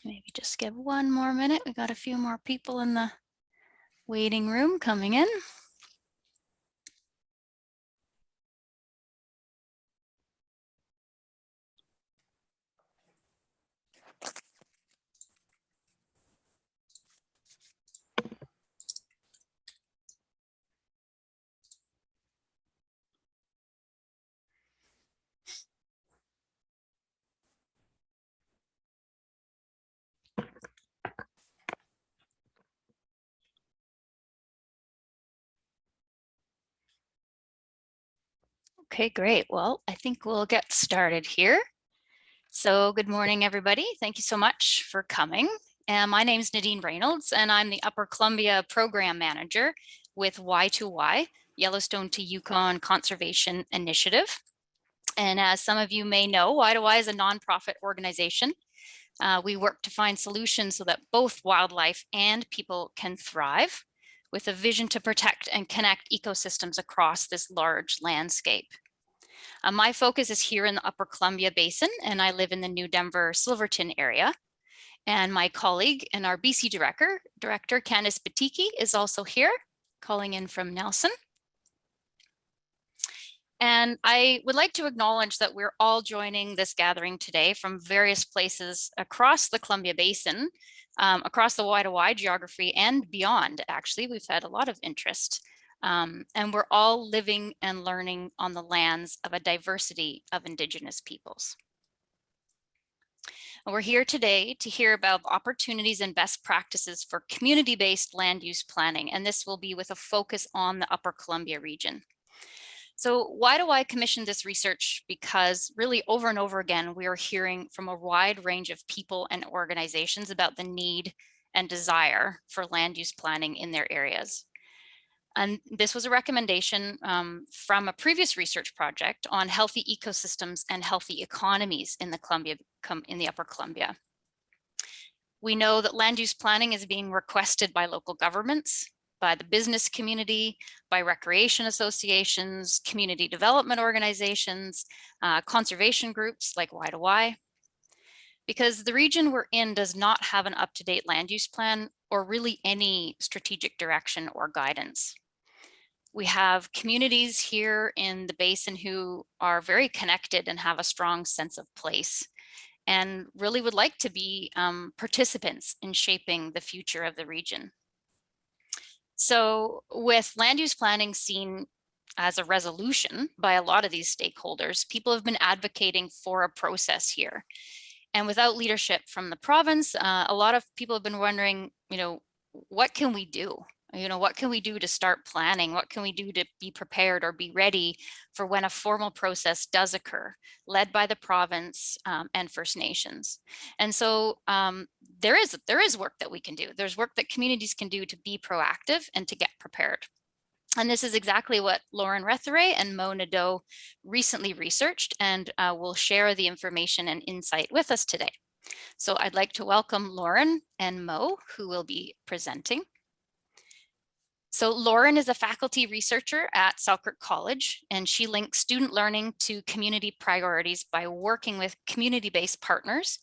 Maybe just give one more minute. We got a few more people in the waiting room coming in. Okay, great. Well, I think we'll get started here. So good morning, everybody. Thank you so much for coming. My name is Nadine Reynolds, and I'm the Upper Columbia Program Manager with Y2Y, Yellowstone to Yukon Conservation Initiative. And as some of you may know, Y2Y is a nonprofit organization. We work to find solutions so that both wildlife and people can thrive, with a vision to protect and connect ecosystems across this large landscape. My focus is here in the Upper Columbia Basin, and I live in the New Denver Silverton area. And my colleague and our BC Director Candice Batiki, is also here, calling in from Nelson. And I would like to acknowledge that we're all joining this gathering today from various places across the Columbia Basin, across the Y2Y geography and beyond. Actually, we've had a lot of interest. And we're all living and learning on the lands of a diversity of Indigenous peoples. And we're here today to hear about opportunities and best practices for community-based land use planning, and this will be with a focus on the Upper Columbia region. So why do I commission this research? Because really over and over again, we are hearing from a wide range of people and organizations about the need and desire for land use planning in their areas. And this was a recommendation from a previous research project on healthy ecosystems and healthy economies in the Upper Columbia. We know that land use planning is being requested by local governments, by the business community, by recreation associations, community development organizations, conservation groups like Y2Y. Because the region we're in does not have an up-to-date land use plan or really any strategic direction or guidance. We have communities here in the basin who are very connected and have a strong sense of place and really would like to be participants in shaping the future of the region. So with land use planning seen as a resolution by a lot of these stakeholders, people have been advocating for a process here. And without leadership from the province, a lot of people have been wondering, what can we do? What can we do to start planning? What can we do to be prepared or be ready for when a formal process does occur, led by the province and First Nations? And so there is work that we can do. There's work that communities can do to be proactive and to get prepared. And this is exactly what Lauren Rethoret and Mo Nadeau recently researched, and will share the information and insight with us today. So I'd like to welcome Lauren and Mo, who will be presenting. So Lauren is a faculty researcher at Selkirk College, and she links student learning to community priorities by working with community-based partners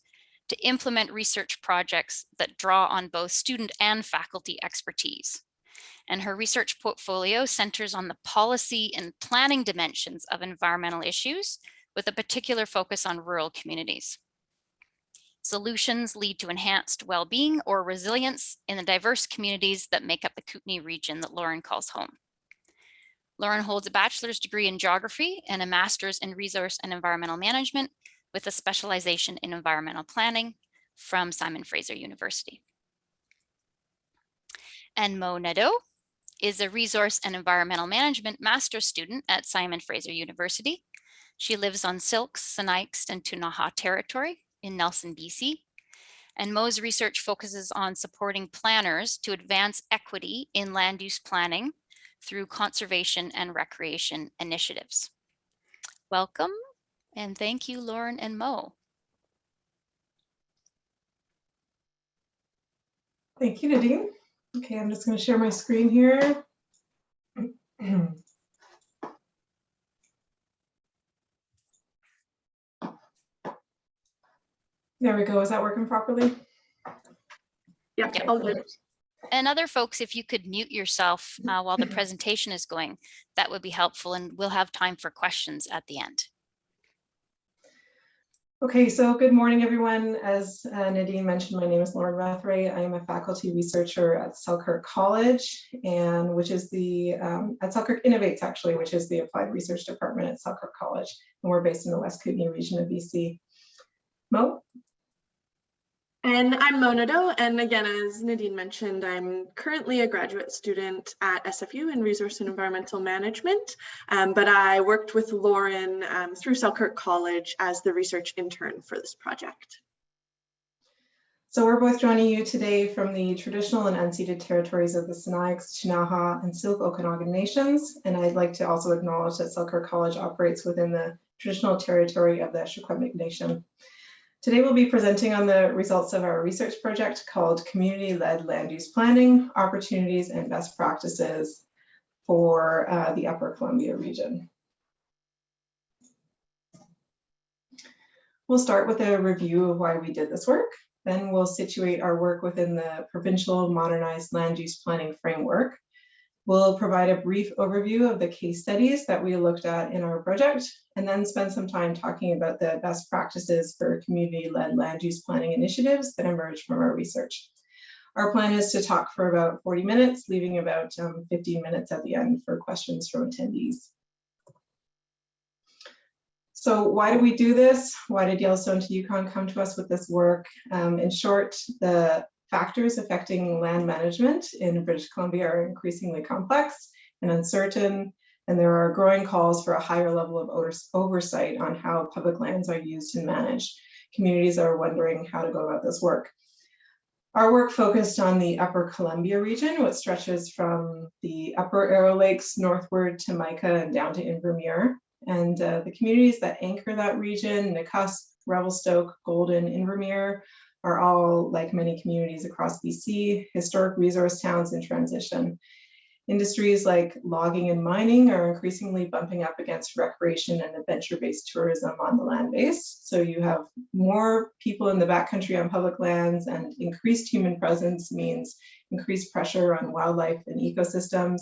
to implement research projects that draw on both student and faculty expertise. And her research portfolio centers on the policy and planning dimensions of environmental issues, with a particular focus on rural communities. Solutions lead to enhanced well-being or resilience in the diverse communities that make up the Kootenay region that Lauren calls home. Lauren holds a bachelor's degree in geography and a master's in resource and environmental management with a specialization in environmental planning from Simon Fraser University. And Mo Nadeau is a resource and environmental management master's student at Simon Fraser University. She lives on Syilx, Sinixt, and Ktunaxa territory in Nelson, BC. And Mo's research focuses on supporting planners to advance equity in land use planning through conservation and recreation initiatives. Welcome, and thank you, Lauren and Mo. Thank you, Nadine. Okay, I'm just going to share my screen here. There we go. Is that working properly? Yeah, Yep. all good. And other folks, if you could mute yourself while the presentation is going, that would be helpful, and we'll have time for questions at the end. Okay, so good morning, everyone. As Nadine mentioned, my name is Lauren Rethoret. I am a faculty researcher at Selkirk College, and which is the, at Selkirk Innovates actually, which is the applied research department at Selkirk College. And we're based in the West Kootenay region of BC. Mo? And I'm Nadeau, and again, as Nadine mentioned, I'm currently a graduate student at SFU in Resource and Environmental Management, but I worked with Lauren through Selkirk College as the research intern for this project. So we're both joining you today from the traditional and unceded territories of the Sinixt, Ktunaxa, and Syilx Okanagan nations, and I'd like to also acknowledge that Selkirk College operates within the traditional territory of the Schwab Nation. Today we'll be presenting on the results of our research project called Community-Led Land Use Planning, Opportunities and Best Practices for the Upper Columbia region. We'll start with a review of why we did this work. Then we'll situate our work within the provincial modernized land use planning framework. We'll provide a brief overview of the case studies that we looked at in our project, and then spend some time talking about the best practices for community-led land use planning initiatives that emerged from our research. Our plan is to talk for about 40 minutes, leaving about 15 minutes at the end for questions from attendees. So why do we do this? Why did Yellowstone to Yukon come to us with this work? In short, the factors affecting land management in British Columbia are increasingly complex and uncertain, and there are growing calls for a higher level of oversight on how public lands are used and managed. Communities are wondering how to go about this work. Our work focused on the Upper Columbia region, which stretches from the Upper Arrow Lakes northward to Mica and down to Invermere. And the communities that anchor that region, Nakusp, Revelstoke, Golden, Invermere, are all, like many communities across BC, historic resource towns in transition. Industries like logging and mining are increasingly bumping up against recreation and adventure-based tourism on the land base. So you have more people in the backcountry on public lands, and increased human presence means increased pressure on wildlife and ecosystems.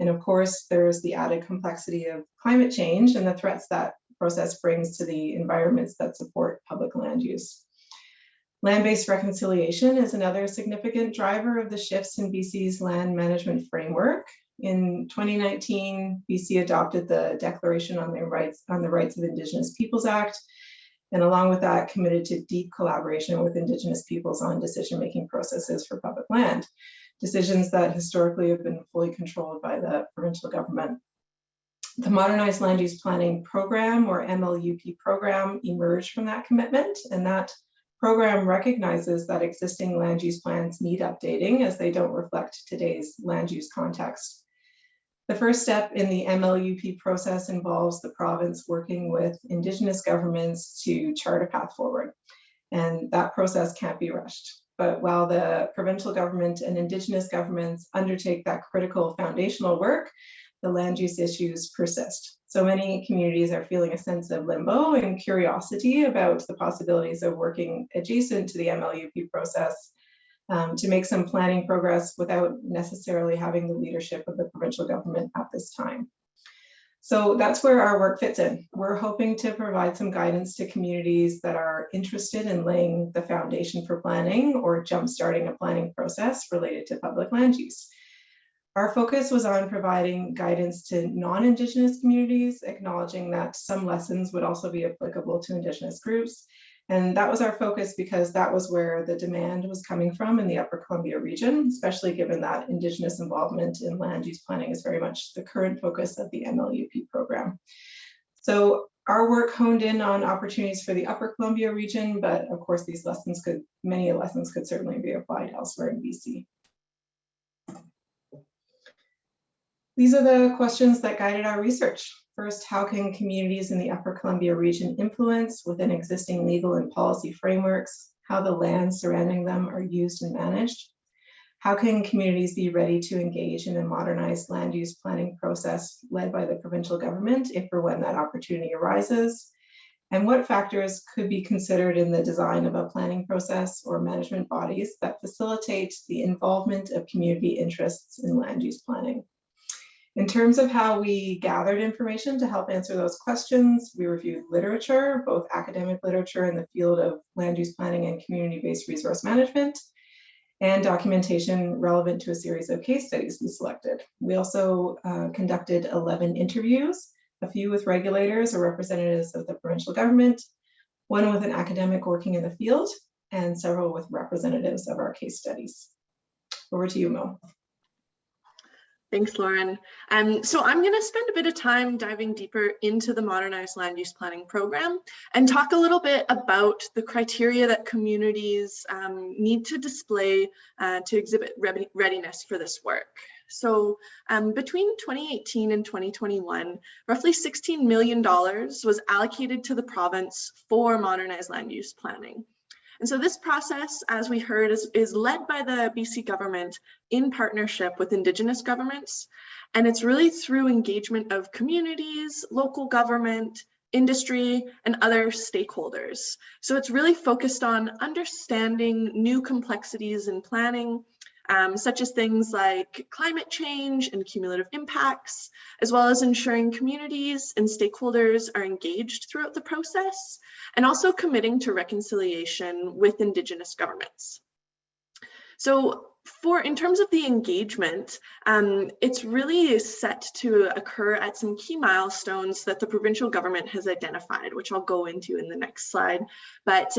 And of course, there's the added complexity of climate change and the threats that process brings to the environments that support public land use. Land-based reconciliation is another significant driver of the shifts in BC's land management framework. In 2019, BC adopted the Declaration on the Rights of Indigenous Peoples Act, and along with that, committed to deep collaboration with Indigenous peoples on decision-making processes for public land, decisions that historically have been fully controlled by the provincial government. The Modernized Land Use Planning Program, or MLUP program, emerged from that commitment, and that program recognizes that existing land use plans need updating as they don't reflect today's land use context. The first step in the MLUP process involves the province working with Indigenous governments to chart a path forward, and that process can't be rushed. But while the provincial government and Indigenous governments undertake that critical foundational work, the land use issues persist. So many communities are feeling a sense of limbo and curiosity about the possibilities of working adjacent to the MLUP process to make some planning progress without necessarily having the leadership of the provincial government at this time. So that's where our work fits in. We're hoping to provide some guidance to communities that are interested in laying the foundation for planning or jumpstarting a planning process related to public land use. Our focus was on providing guidance to non-Indigenous communities, acknowledging that some lessons would also be applicable to Indigenous groups. And that was our focus because that was where the demand was coming from in the Upper Columbia region, especially given that Indigenous involvement in land use planning is very much the current focus of the MLUP program. So our work honed in on opportunities for the Upper Columbia region, but of course these lessons many lessons could certainly be applied elsewhere in BC. These are the questions that guided our research. First, how can communities in the Upper Columbia region influence within existing legal and policy frameworks how the lands surrounding them are used and managed? How can communities be ready to engage in a modernized land use planning process led by the provincial government if or when that opportunity arises? and what factors could be considered in the design of a planning process or management bodies that facilitate the involvement of community interests in land use planning. In terms of how we gathered information to help answer those questions, we reviewed literature, both academic literature in the field of land use planning and community-based resource management, and documentation relevant to a series of case studies we selected. We also conducted 11 interviews, a few with regulators or representatives of the provincial government, one with an academic working in the field, and several with representatives of our case studies. Over to you, Mo. Thanks, Lauren. So I'm going to spend a bit of time diving deeper into the Modernized Land Use Planning Program and talk a little bit about the criteria that communities need to display to exhibit readiness for this work. So between 2018 and 2021, roughly $16 million was allocated to the province for modernized land use planning. And so this process, as we heard, is led by the BC government in partnership with Indigenous governments. And it's really through engagement of communities, local government, industry, and other stakeholders. So it's really focused on understanding new complexities in planning, such as things like climate change and cumulative impacts, as well as ensuring communities and stakeholders are engaged throughout the process, and also committing to reconciliation with Indigenous governments. So in terms of the engagement, it's really set to occur at some key milestones that the provincial government has identified, which I'll go into in the next slide. But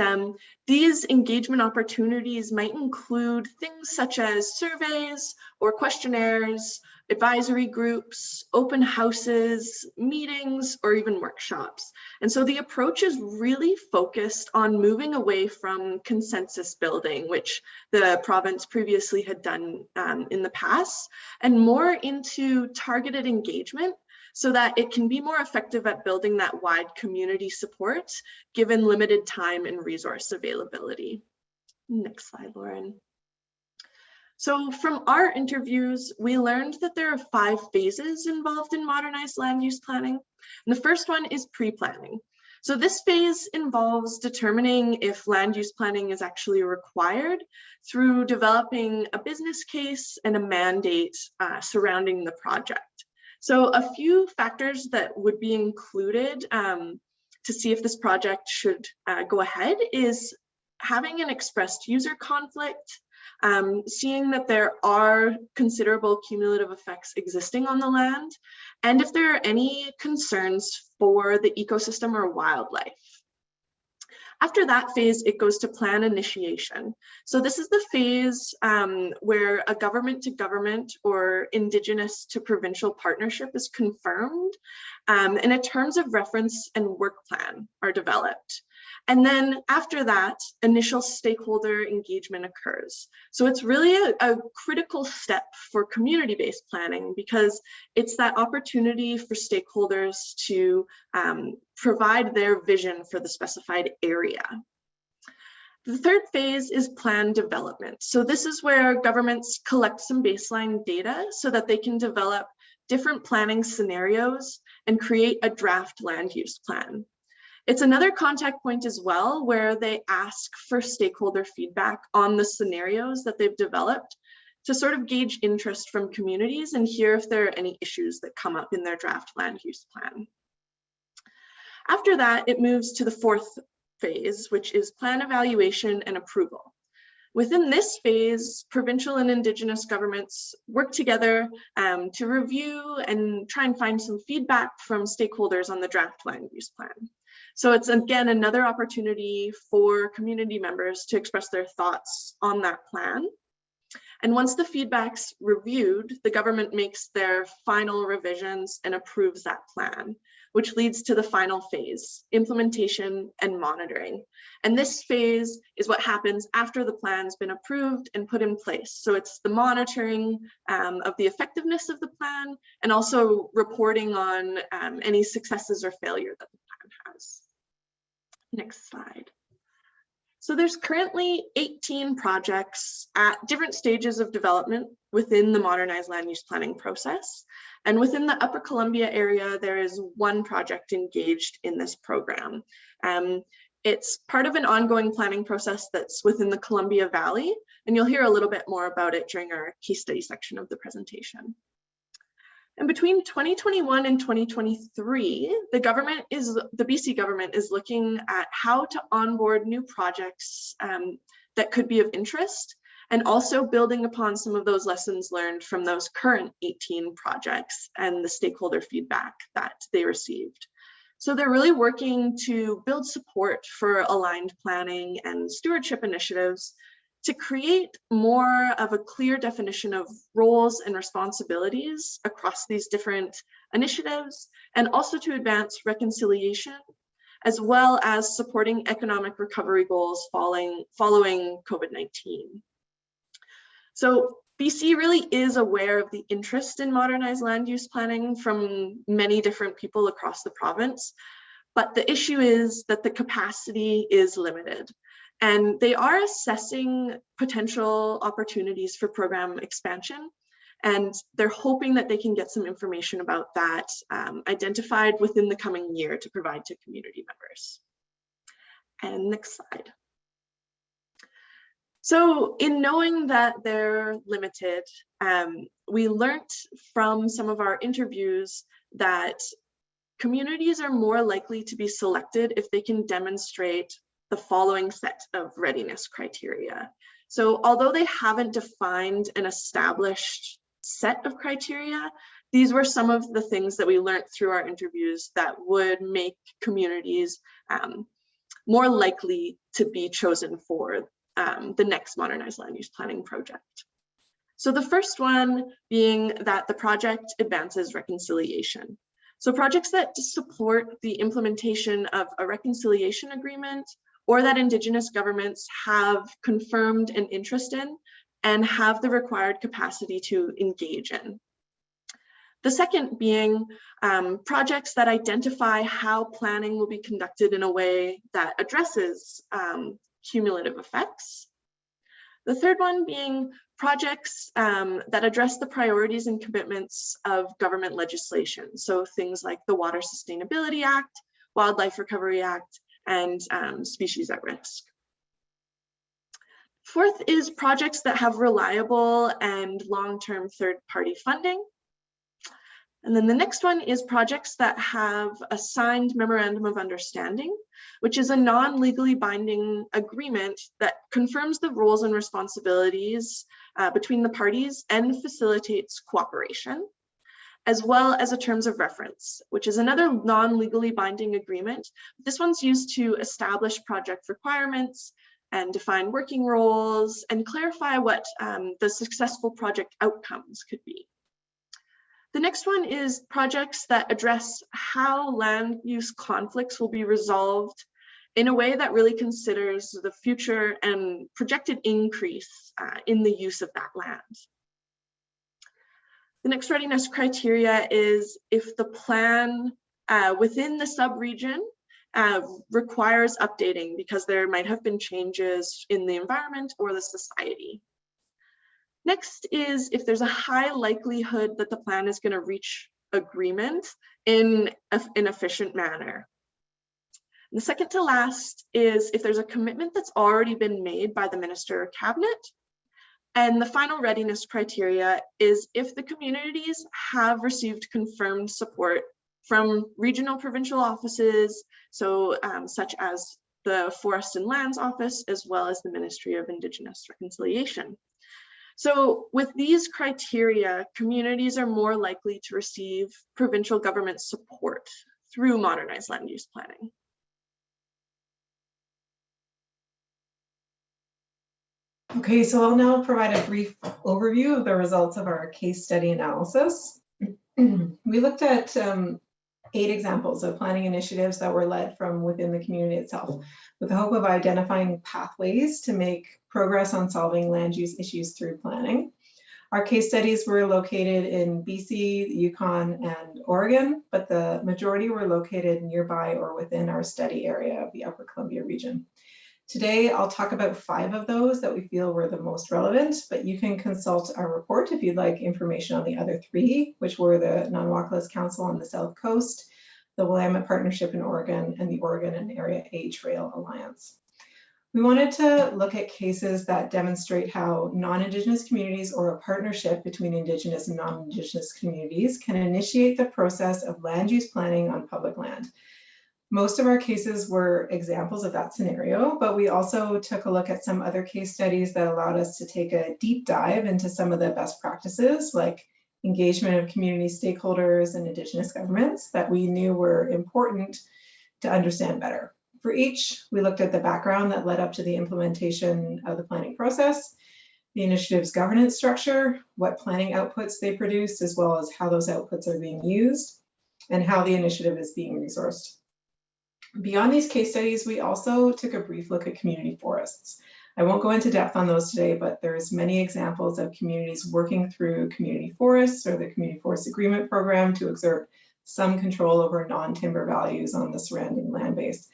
these engagement opportunities might include things such as surveys or questionnaires, advisory groups, open houses, meetings, or even workshops. And so the approach is really focused on moving away from consensus building, which the province previously had done in the past, and more into targeted engagement so that it can be more effective at building that wide community support given limited time and resource availability. Next slide, Lauren. So from our interviews, we learned that there are 5 phases involved in modernized land use planning. And the first one is pre-planning. So this phase involves determining if land use planning is actually required through developing a business case and a mandate surrounding the project. So a few factors that would be included to see if this project should go ahead is having an expressed user conflict, seeing that there are considerable cumulative effects existing on the land, and if there are any concerns for the ecosystem or wildlife. After that phase, it goes to plan initiation. So this is the phase where a government to government or Indigenous to provincial partnership is confirmed, and a terms of reference and work plan are developed. And then after that, initial stakeholder engagement occurs. So it's really a critical step for community-based planning because it's that opportunity for stakeholders to provide their vision for the specified area. The third phase is plan development. So this is where governments collect some baseline data so that they can develop different planning scenarios and create a draft land use plan. It's another contact point as well, where they ask for stakeholder feedback on the scenarios that they've developed to sort of gauge interest from communities and hear if there are any issues that come up in their draft land use plan. After that, it moves to the fourth phase, which is plan evaluation and approval. Within this phase, provincial and Indigenous governments work together to review and try and find some feedback from stakeholders on the draft land use plan. So it's again another opportunity for community members to express their thoughts on that plan. And once the feedback's reviewed, the government makes their final revisions and approves that plan, which leads to the final phase, implementation and monitoring. And this phase is what happens after the plan's been approved and put in place. So it's the monitoring of the effectiveness of the plan and also reporting on any successes or failure that the plan has. Next slide. So there's currently 18 projects at different stages of development within the modernized land use planning process. And within the Upper Columbia area, there is one project engaged in this program. It's part of an ongoing planning process that's within the Columbia Valley, and you'll hear a little bit more about it during our case study section of the presentation. And between 2021 and 2023, the BC government is looking at how to onboard new projects that could be of interest, and also building upon some of those lessons learned from those current 18 projects and the stakeholder feedback that they received. So they're really working to build support for aligned planning and stewardship initiatives to create more of a clear definition of roles and responsibilities across these different initiatives, and also to advance reconciliation, as well as supporting economic recovery goals following COVID-19. So BC really is aware of the interest in modernized land use planning from many different people across the province, but the issue is that the capacity is limited. And they are assessing potential opportunities for program expansion, and they're hoping that they can get some information about that identified within the coming year to provide to community members. And next slide. So in knowing that they're limited, we learned from some of our interviews that communities are more likely to be selected if they can demonstrate the following set of readiness criteria. So although they haven't defined an established set of criteria, these were some of the things that we learned through our interviews that would make communities more likely to be chosen for the next modernized land use planning project. So the first one being that the project advances reconciliation. So projects that support the implementation of a reconciliation agreement, or that Indigenous governments have confirmed an interest in and have the required capacity to engage in. The second being projects that identify how planning will be conducted in a way that addresses cumulative effects. The third one being projects that address the priorities and commitments of government legislation. So things like the Water Sustainability Act, Wildlife Recovery Act, and species at risk. Fourth is projects that have reliable and long-term third-party funding. And then the next one is projects that have a signed memorandum of understanding, which is a non-legally binding agreement that confirms the roles and responsibilities between the parties and facilitates cooperation, as well as a terms of reference, which is another non-legally binding agreement. This one's used to establish project requirements and define working roles and clarify what the successful project outcomes could be. The next one is projects that address how land use conflicts will be resolved in a way that really considers the future and projected increase in the use of that land. The next readiness criteria is if the plan within the sub-region requires updating because there might have been changes in the environment or the society. Next is if there's a high likelihood that the plan is going to reach agreement in an efficient manner. And the second to last is if there's a commitment that's already been made by the minister or cabinet. And the final readiness criteria is if the communities have received confirmed support from regional provincial offices, so such as the Forest and Lands Office, as well as the Ministry of Indigenous Reconciliation. So with these criteria, communities are more likely to receive provincial government support through modernized land use planning. Okay, so I'll now provide a brief overview of the results of our case study analysis. We looked at 8 examples of planning initiatives that were led from within the community itself, with the hope of identifying pathways to make progress on solving land use issues through planning. Our case studies were located in BC, Yukon, and Oregon, but the majority were located nearby or within our study area of the Upper Columbia region. Today, I'll talk about 5 of those that we feel were the most relevant, but you can consult our report if you'd like information on the other 3, which were the Non-Walkless Council on the South Coast, the Willamette Partnership in Oregon, and the Oregon and Area A Trail Alliance. We wanted to look at cases that demonstrate how non-Indigenous communities or a partnership between Indigenous and non-Indigenous communities can initiate the process of land use planning on public land. Most of our cases were examples of that scenario, but we also took a look at some other case studies that allowed us to take a deep dive into some of the best practices, like engagement of community stakeholders and Indigenous governments that we knew were important to understand better. For each, we looked at the background that led up to the implementation of the planning process, the initiative's governance structure, what planning outputs they produce, as well as how those outputs are being used, and how the initiative is being resourced. Beyond these case studies, we also took a brief look at community forests. I won't go into depth on those today, but there's many examples of communities working through community forests or the Community Forest Agreement Program to exert some control over non-timber values on the surrounding land base.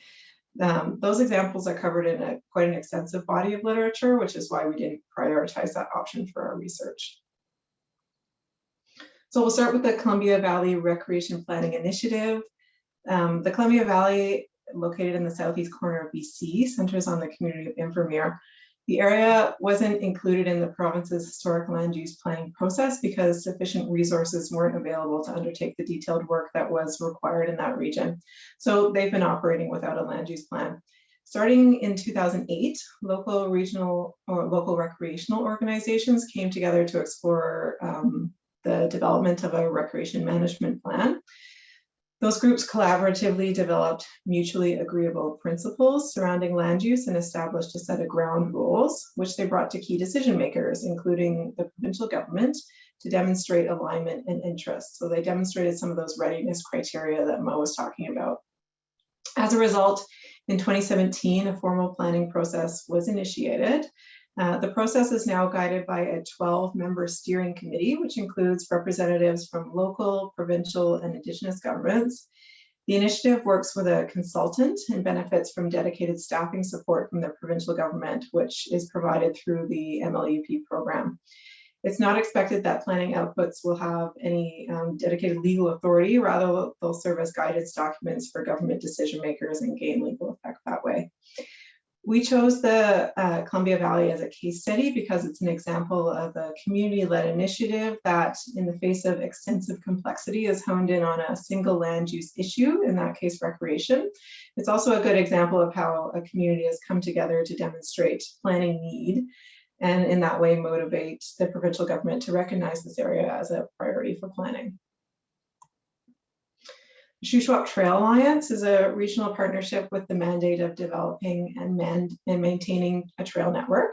Those examples are covered in quite an extensive body of literature, which is why we didn't prioritize that option for our research. So we'll start with the Columbia Valley Recreation Planning Initiative. The Columbia Valley, located in the southeast corner of BC, centers on the community of Invermere. The area wasn't included in the province's historic land use planning process because sufficient resources weren't available to undertake the detailed work that was required in that region. So they've been operating without a land use plan. Starting in 2008, local, regional, or local recreational organizations came together to explore the development of a recreation management plan. Those groups collaboratively developed mutually agreeable principles surrounding land use and established a set of ground rules, which they brought to key decision makers, including the provincial government, to demonstrate alignment and interest. So they demonstrated some of those readiness criteria that Mo was talking about. As a result, in 2017, a formal planning process was initiated. The process is now guided by a 12-member steering committee, which includes representatives from local, provincial, and Indigenous governments. The initiative works with a consultant and benefits from dedicated staffing support from the provincial government, which is provided through the MLUP program. It's not expected that planning outputs will have any dedicated legal authority, rather they'll serve as guidance documents for government decision makers and gain legal effect that way. We chose the Columbia Valley as a case study because it's an example of a community-led initiative that, in the face of extensive complexity, is honed in on a single land use issue, in that case, recreation. It's also a good example of how a community has come together to demonstrate planning need, and in that way motivate the provincial government to recognize this area as a priority for planning. Schwab Trail Alliance is a regional partnership with the mandate of developing and maintaining a trail network.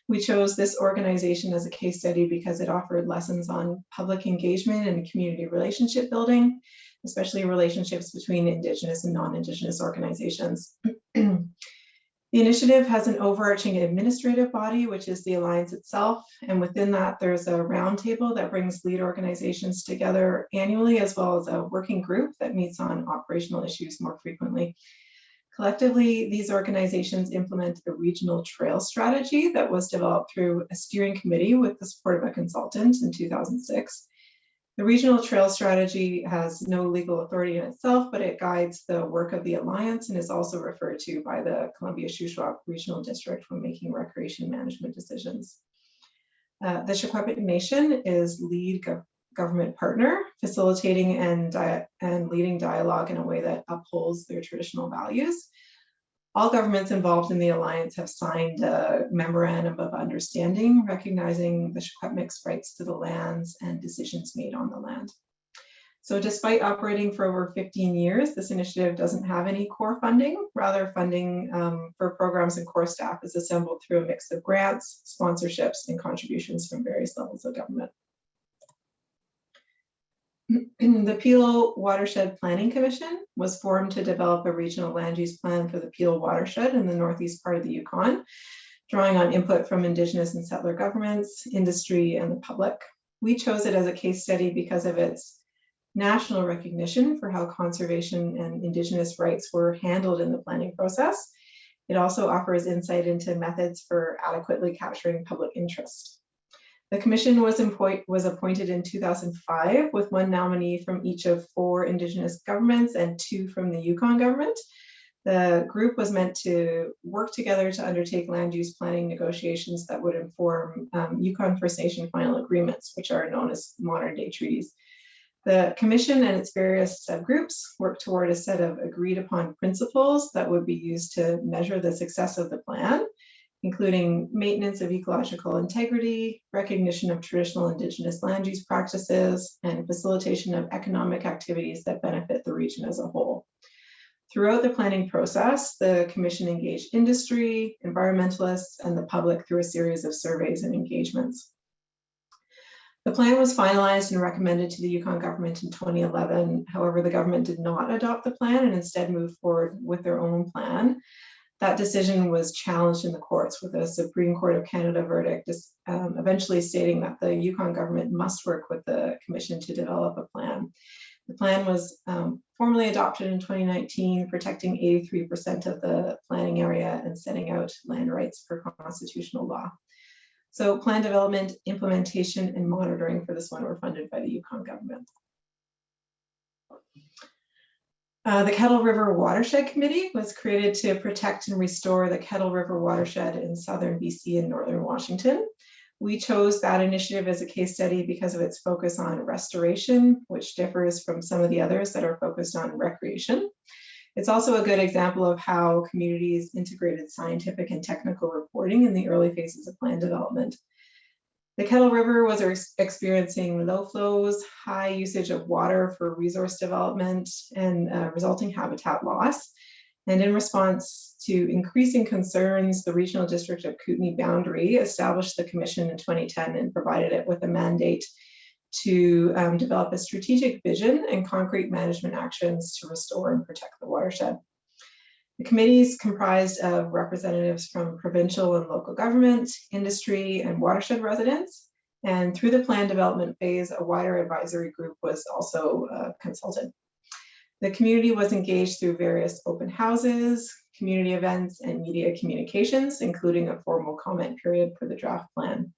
We chose this organization as a case study because it offered lessons on public engagement and community relationship building, especially relationships between Indigenous and non-Indigenous organizations. The initiative has an overarching administrative body, which is the Alliance itself, and within that there's a roundtable that brings lead organizations together annually, as well as a working group that meets on operational issues more frequently. Collectively, these organizations implement a regional trail strategy that was developed through a steering committee with the support of a consultant in 2006. The regional trail strategy has no legal authority in itself, but it guides the work of the Alliance and is also referred to by the Columbia Shuswap Regional District when making recreation management decisions. The Secwepemc Nation is lead government partner, facilitating and leading dialogue in a way that upholds their traditional values. All governments involved in the Alliance have signed a memorandum of understanding recognizing the Secwepemc's rights to the lands and decisions made on the land. So despite operating for over 15 years, this initiative doesn't have any core funding. Rather, funding for programs and core staff is assembled through a mix of grants, sponsorships, and contributions from various levels of government. The Peel Watershed Planning Commission was formed to develop a regional land use plan for the Peel Watershed in the northeast part of the Yukon, drawing on input from Indigenous and settler governments, industry, and the public. We chose it as a case study because of its national recognition for how conservation and Indigenous rights were handled in the planning process, It also offers insight into methods for adequately capturing public interest. The commission was appointed in 2005 with one nominee from each of 4 Indigenous governments and 2 from the Yukon government. The group was meant to work together to undertake land use planning negotiations that would inform Yukon First Nation final agreements, which are known as modern day treaties. The commission and its various subgroups worked toward a set of agreed upon principles that would be used to measure the success of the plan, including maintenance of ecological integrity, recognition of traditional Indigenous land use practices, and facilitation of economic activities that benefit the region as a whole. Throughout the planning process, the commission engaged industry, environmentalists, and the public through a series of surveys and engagements. The plan was finalized and recommended to the Yukon government in 2011. However, the government did not adopt the plan and instead moved forward with their own plan. That decision was challenged in the courts with a Supreme Court of Canada verdict, eventually stating that the Yukon government must work with the commission to develop a plan. The plan was formally adopted in 2019, protecting 83% of the planning area and setting out land rights per constitutional law. So plan development, implementation, and monitoring for this one were funded by the Yukon government. The Kettle River Watershed Committee was created to protect and restore the Kettle River watershed in southern BC and northern Washington. We chose that initiative as a case study because of its focus on restoration, which differs from some of the others that are focused on recreation. It's also a good example of how communities integrated scientific and technical reporting in the early phases of plan development. The Kettle River was experiencing low flows, high usage of water for resource development, and resulting habitat loss. And in response to increasing concerns, the Regional District of Kootenay Boundary established the commission in 2010 and provided it with a mandate to develop a strategic vision and concrete management actions to restore and protect the watershed. The committee is comprised of representatives from provincial and local government, industry, and watershed residents. And through the plan development phase, a wider advisory group was also consulted. The community was engaged through various open houses, community events, and media communications, including a formal comment period for the draft plan.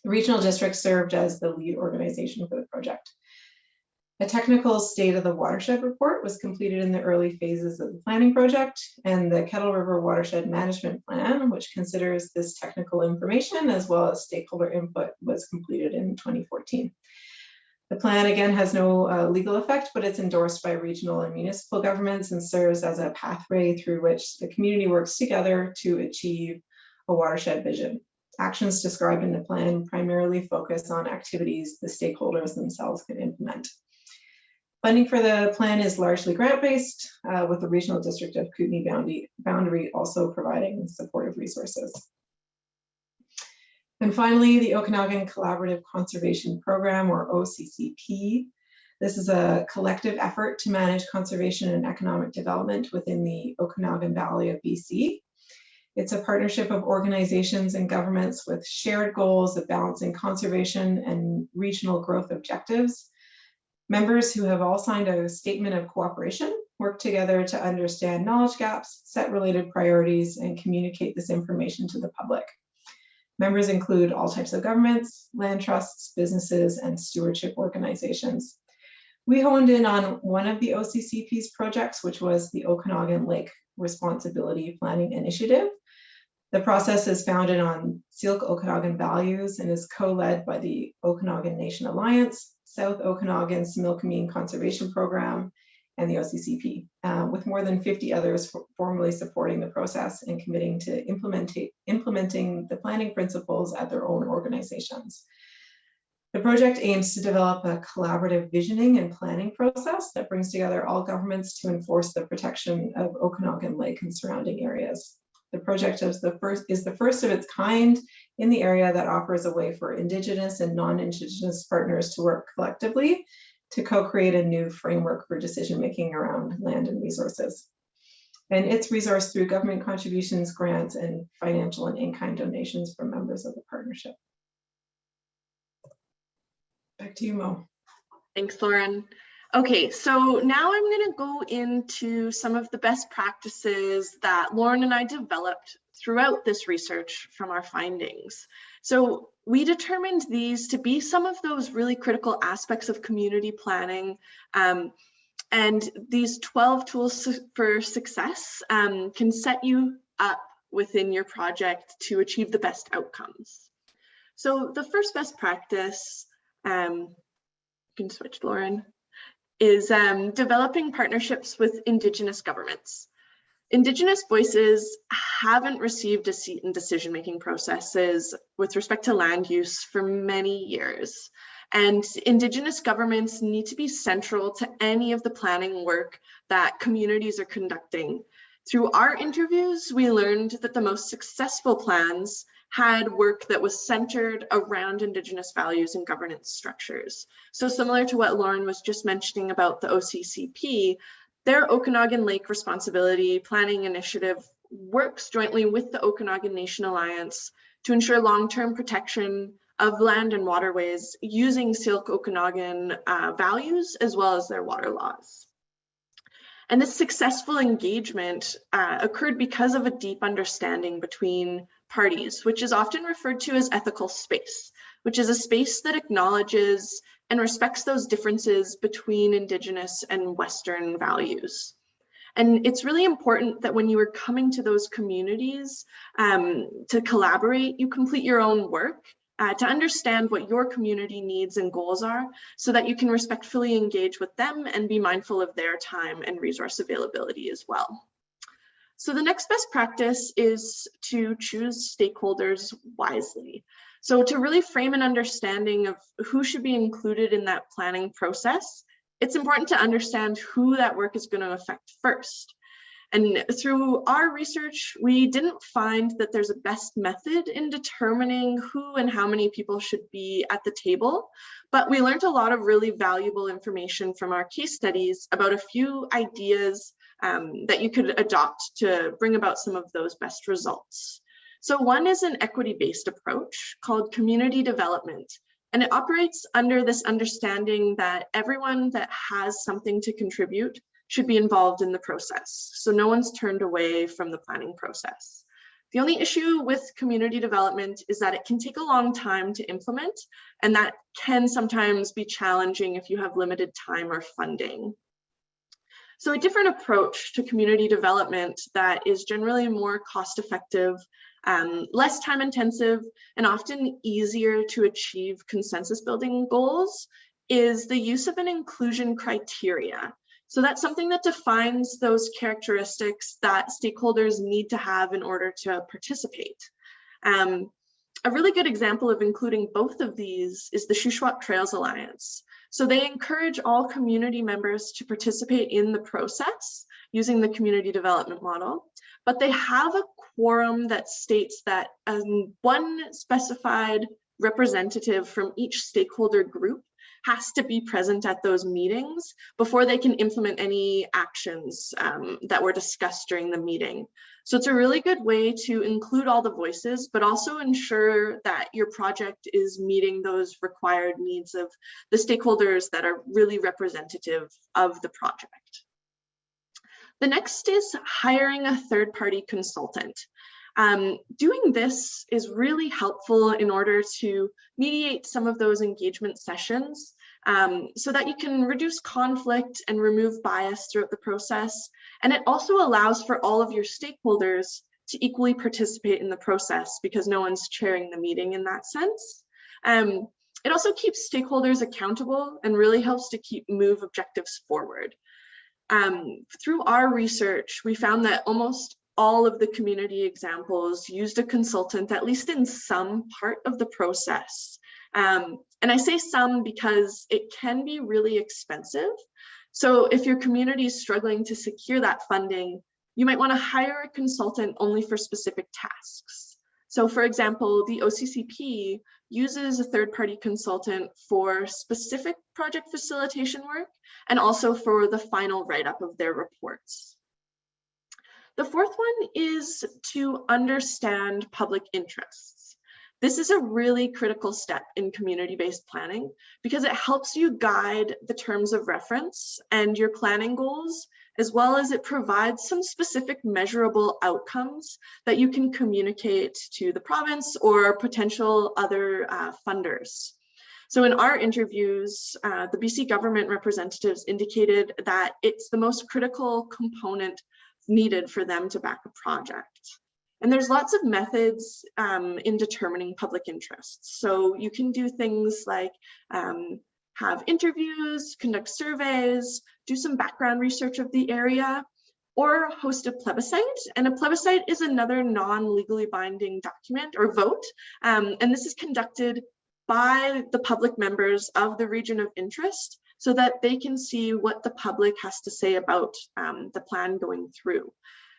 The regional district served as the lead organization for the project. A technical state of the watershed report was completed in the early phases of the planning project, and the Kettle River Watershed Management Plan, which considers this technical information as well as stakeholder input, was completed in 2014. The plan, again, has no legal effect, but it's endorsed by regional and municipal governments and serves as a pathway through which the community works together to achieve a watershed vision. Actions described in the plan primarily focus on activities the stakeholders themselves can implement. Funding for the plan is largely grant-based, with the Regional District of Kootenay Boundary also providing supportive resources. And finally, the Okanagan Collaborative Conservation Program, or OCCP. This is a collective effort to manage conservation and economic development within the Okanagan Valley of BC. It's a partnership of organizations and governments with shared goals of balancing conservation and regional growth objectives. Members who have all signed a statement of cooperation work together to understand knowledge gaps, set related priorities, and communicate this information to the public. Members include all types of governments, land trusts, businesses, and stewardship organizations. We honed in on one of the OCCP's projects, which was the Okanagan Lake Responsibility Planning Initiative. The process is founded on Syilx Okanagan values and is co-led by the Okanagan Nation Alliance, South Okanagan Similkameen Conservation Program, and the OCCP, with more than 50 others formally supporting the process and committing to implementing the planning principles at their own organizations. The project aims to develop a collaborative visioning and planning process that brings together all governments to enforce the protection of Okanagan Lake and surrounding areas. The project is the first of its kind in the area that offers a way for Indigenous and non-Indigenous partners to work collectively to co-create a new framework for decision-making around land and resources. And it's resourced through government contributions, grants, and financial and in-kind donations from members of the partnership. Back to you, Mo. Thanks, Lauren. Okay, so now I'm going to go into some of the best practices that Lauren and I developed throughout this research from our findings. So we determined these to be some of those really critical aspects of community planning. And these 12 tools for success can set you up within your project to achieve the best outcomes. So the first best practice, you can switch, Lauren, is developing partnerships with Indigenous governments. Indigenous voices haven't received a seat in decision-making processes with respect to land use for many years. And Indigenous governments need to be central to any of the planning work that communities are conducting. Through our interviews, we learned that the most successful plans had work that was centered around Indigenous values and governance structures. So similar to what Lauren was just mentioning about the OCCP, their Okanagan Lake Responsibility Planning Initiative works jointly with the Okanagan Nation Alliance to ensure long-term protection of land and waterways using Syilx Okanagan values as well as their water laws. And this successful engagement occurred because of a deep understanding between parties, which is often referred to as ethical space, which is a space that acknowledges and respects those differences between Indigenous and Western values. And it's really important that when you are coming to those communities to collaborate, you complete your own work to understand what your community needs and goals are so that you can respectfully engage with them and be mindful of their time and resource availability as well. So the next best practice is to choose stakeholders wisely. So to really frame an understanding of who should be included in that planning process, it's important to understand who that work is going to affect first. And through our research, we didn't find that there's a best method in determining who and how many people should be at the table, but we learned a lot of really valuable information from our case studies about a few ideas that you could adopt to bring about some of those best results. So one is an equity-based approach called community development. And it operates under this understanding that everyone that has something to contribute should be involved in the process. So no one's turned away from the planning process. The only issue with community development is that it can take a long time to implement, and that can sometimes be challenging if you have limited time or funding. So a different approach to community development that is generally more cost-effective, less time intensive, and often easier to achieve consensus building goals is the use of an inclusion criteria. So that's something that defines those characteristics that stakeholders need to have in order to participate. A really good example of including both of these is the Shuswap Trails Alliance. So they encourage all community members to participate in the process using the community development model, but they have a quorum that states that one specified representative from each stakeholder group has to be present at those meetings before they can implement any actions that were discussed during the meeting. So it's a really good way to include all the voices, but also ensure that your project is meeting those required needs of the stakeholders that are really representative of the project. The next is hiring a third-party consultant. Doing this is really helpful in order to mediate some of those engagement sessions so that you can reduce conflict and remove bias throughout the process. And it also allows for all of your stakeholders to equally participate in the process because no one's chairing the meeting in that sense. It also keeps stakeholders accountable and really helps to move objectives forward. Through our research, we found that almost all of the community examples used a consultant, at least in some part of the process. And I say some because it can be really expensive. So if your community is struggling to secure that funding, you might want to hire a consultant only for specific tasks. So for example, the OCCP uses a third-party consultant for specific project facilitation work and also for the final write-up of their reports. The fourth one is to understand public interests. This is a really critical step in community-based planning because it helps you guide the terms of reference and your planning goals, as well as it provides some specific measurable outcomes that you can communicate to the province or potential other funders. So in our interviews, the BC government representatives indicated that it's the most critical component needed for them to back a project. And there's lots of methods in determining public interests. So you can do things like have interviews, conduct surveys, do some background research of the area, or host a plebiscite. And a plebiscite is another non-legally binding document or vote. And this is conducted by the public members of the region of interest so that they can see what the public has to say about the plan going through.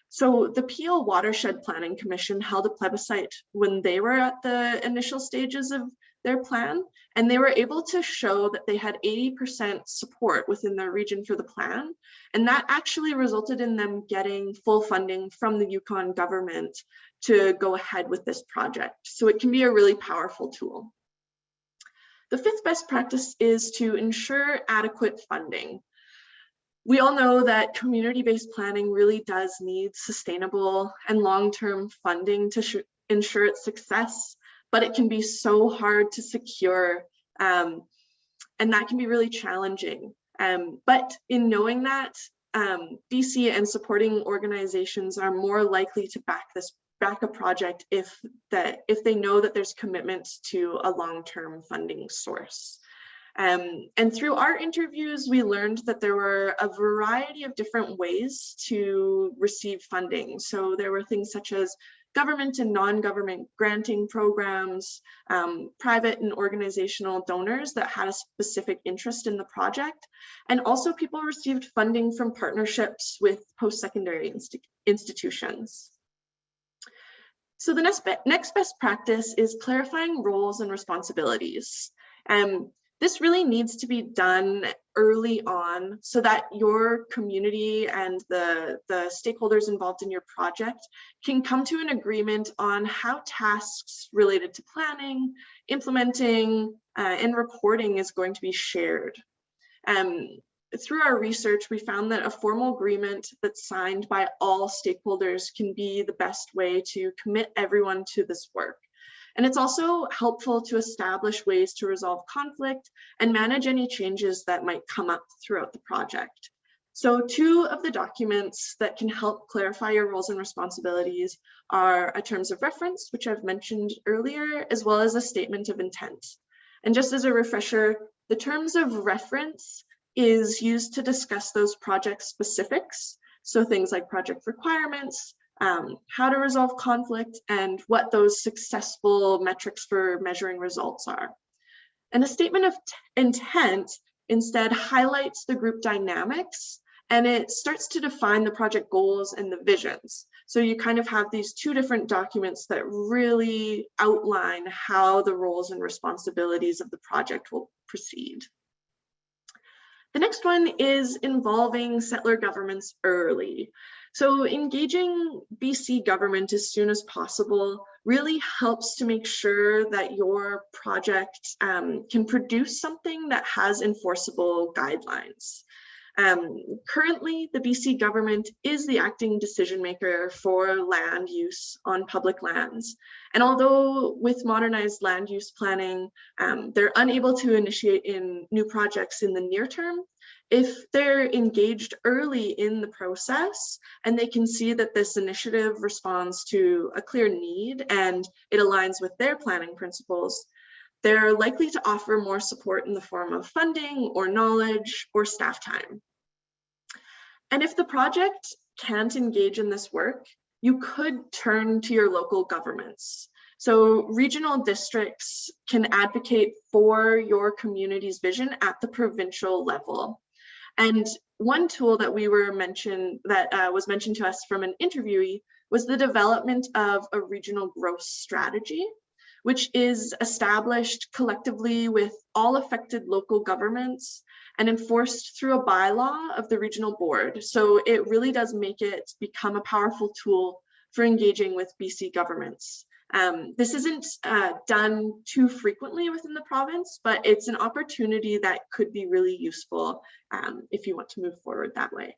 So the Peel Watershed Planning Commission held a plebiscite when they were at the initial stages of their plan, and they were able to show that they had 80% support within their region for the plan. And that actually resulted in them getting full funding from the Yukon government to go ahead with this project. So it can be a really powerful tool. The fifth best practice is to ensure adequate funding. We all know that community-based planning really does need sustainable and long-term funding to ensure its success, but it can be so hard to secure, and that can be really challenging. But in knowing that, BC and supporting organizations are more likely to back a project if they know that there's commitment to a long-term funding source. And through our interviews, we learned that there were a variety of different ways to receive funding. So there were things such as government and non-government granting programs, private and organizational donors that had a specific interest in the project. And also people received funding from partnerships with post-secondary institutions. So the next best practice is clarifying roles and responsibilities. This really needs to be done early on so that your community and the stakeholders involved in your project can come to an agreement on how tasks related to planning, implementing, and reporting is going to be shared. Through our research, we found that a formal agreement that's signed by all stakeholders can be the best way to commit everyone to this work. And it's also helpful to establish ways to resolve conflict and manage any changes that might come up throughout the project. So two of the documents that can help clarify your roles and responsibilities are a terms of reference, which I've mentioned earlier, as well as a statement of intent. And just as a refresher, the terms of reference is used to discuss those project specifics. So things like project requirements, how to resolve conflict, and what those successful metrics for measuring results are. And a statement of intent instead highlights the group dynamics, and it starts to define the project goals and the visions. So you kind of have these two different documents that really outline how the roles and responsibilities of the project will proceed. The next one is involving settler governments early. So engaging BC government as soon as possible really helps to make sure that your project can produce something that has enforceable guidelines. Currently, the BC government is the acting decision maker for land use on public lands. And although with modernized land use planning, they're unable to initiate in new projects in the near term, if they're engaged early in the process and they can see that this initiative responds to a clear need and it aligns with their planning principles, they're likely to offer more support in the form of funding or knowledge or staff time. And if the project can't engage in this work, you could turn to your local governments. So regional districts can advocate for your community's vision at the provincial level. And one tool that was mentioned to us from an interviewee was the development of a regional growth strategy, which is established collectively with all affected local governments and enforced through a bylaw of the regional board. So it really does make it become a powerful tool for engaging with BC governments. This isn't done too frequently within the province, but it's an opportunity that could be really useful if you want to move forward that way.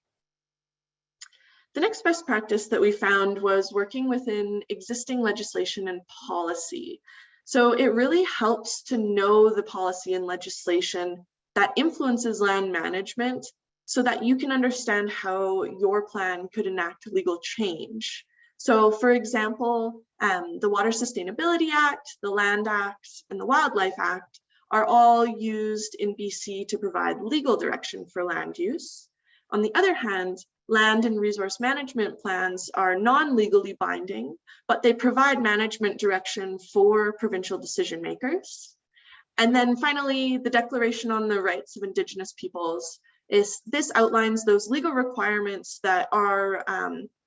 The next best practice that we found was working within existing legislation and policy. So it really helps to know the policy and legislation that influences land management so that you can understand how your plan could enact legal change. So for example, the Water Sustainability Act, the Land Act, and the Wildlife Act are all used in BC to provide legal direction for land use. On the other hand, land and resource management plans are non-legally binding, but they provide management direction for provincial decision makers. And then finally, the Declaration on the Rights of Indigenous Peoples this outlines those legal requirements that are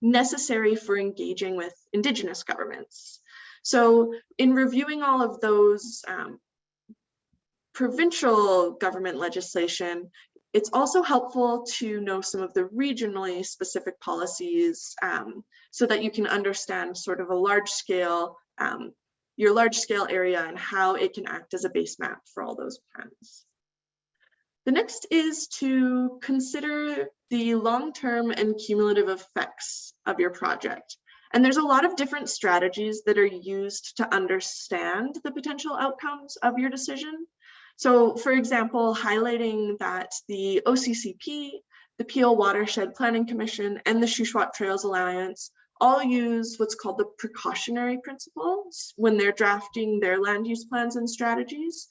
necessary for engaging with Indigenous governments. So in reviewing all of those provincial government legislation, it's also helpful to know some of the regionally specific policies so that you can understand sort of a large scale, your large scale area and how it can act as a base map for all those plans. The next is to consider the long-term and cumulative effects of your project. And there's a lot of different strategies that are used to understand the potential outcomes of your decision. So for example, highlighting that the OCCP, the Peel Watershed Planning Commission, and the Shuswap Trails Alliance all use what's called the precautionary principles when they're drafting their land use plans and strategies.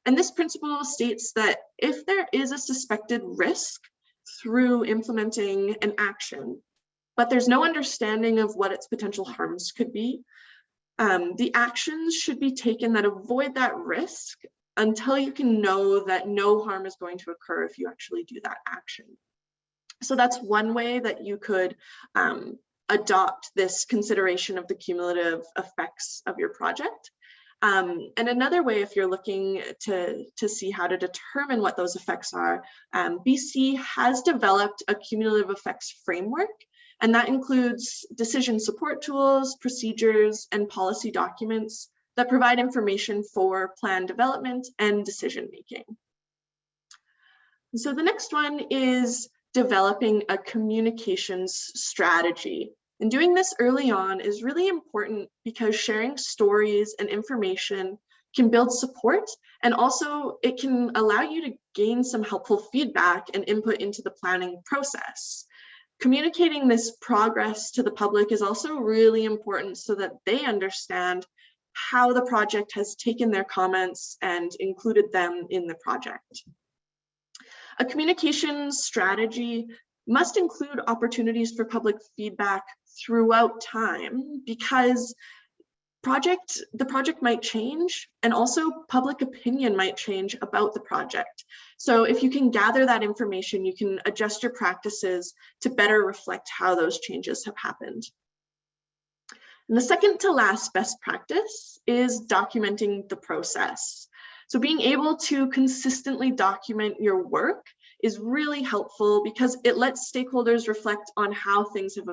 And this principle states that if there is a suspected risk through implementing an action, but there's no understanding of what its potential harms could be, the actions should be taken that avoid that risk until you can know that no harm is going to occur if you actually do that action. So that's one way that you could adopt this consideration of the cumulative effects of your project. And another way, if you're looking to see how to determine what those effects are, BC has developed a cumulative effects framework, and that includes decision support tools, procedures, and policy documents that provide information for plan development and decision making. So the next one is developing a communications strategy. And doing this early on is really important because sharing stories and information can build support, and also it can allow you to gain some helpful feedback and input into the planning process. Communicating this progress to the public is also really important so that they understand how the project has taken their comments and included them in the project. A communications strategy must include opportunities for public feedback throughout time because the project might change, and also public opinion might change about the project. So if you can gather that information, you can adjust your practices to better reflect how those changes have happened. And the second to last best practice is documenting the process. So being able to consistently document your work is really helpful because it lets stakeholders reflect on how things have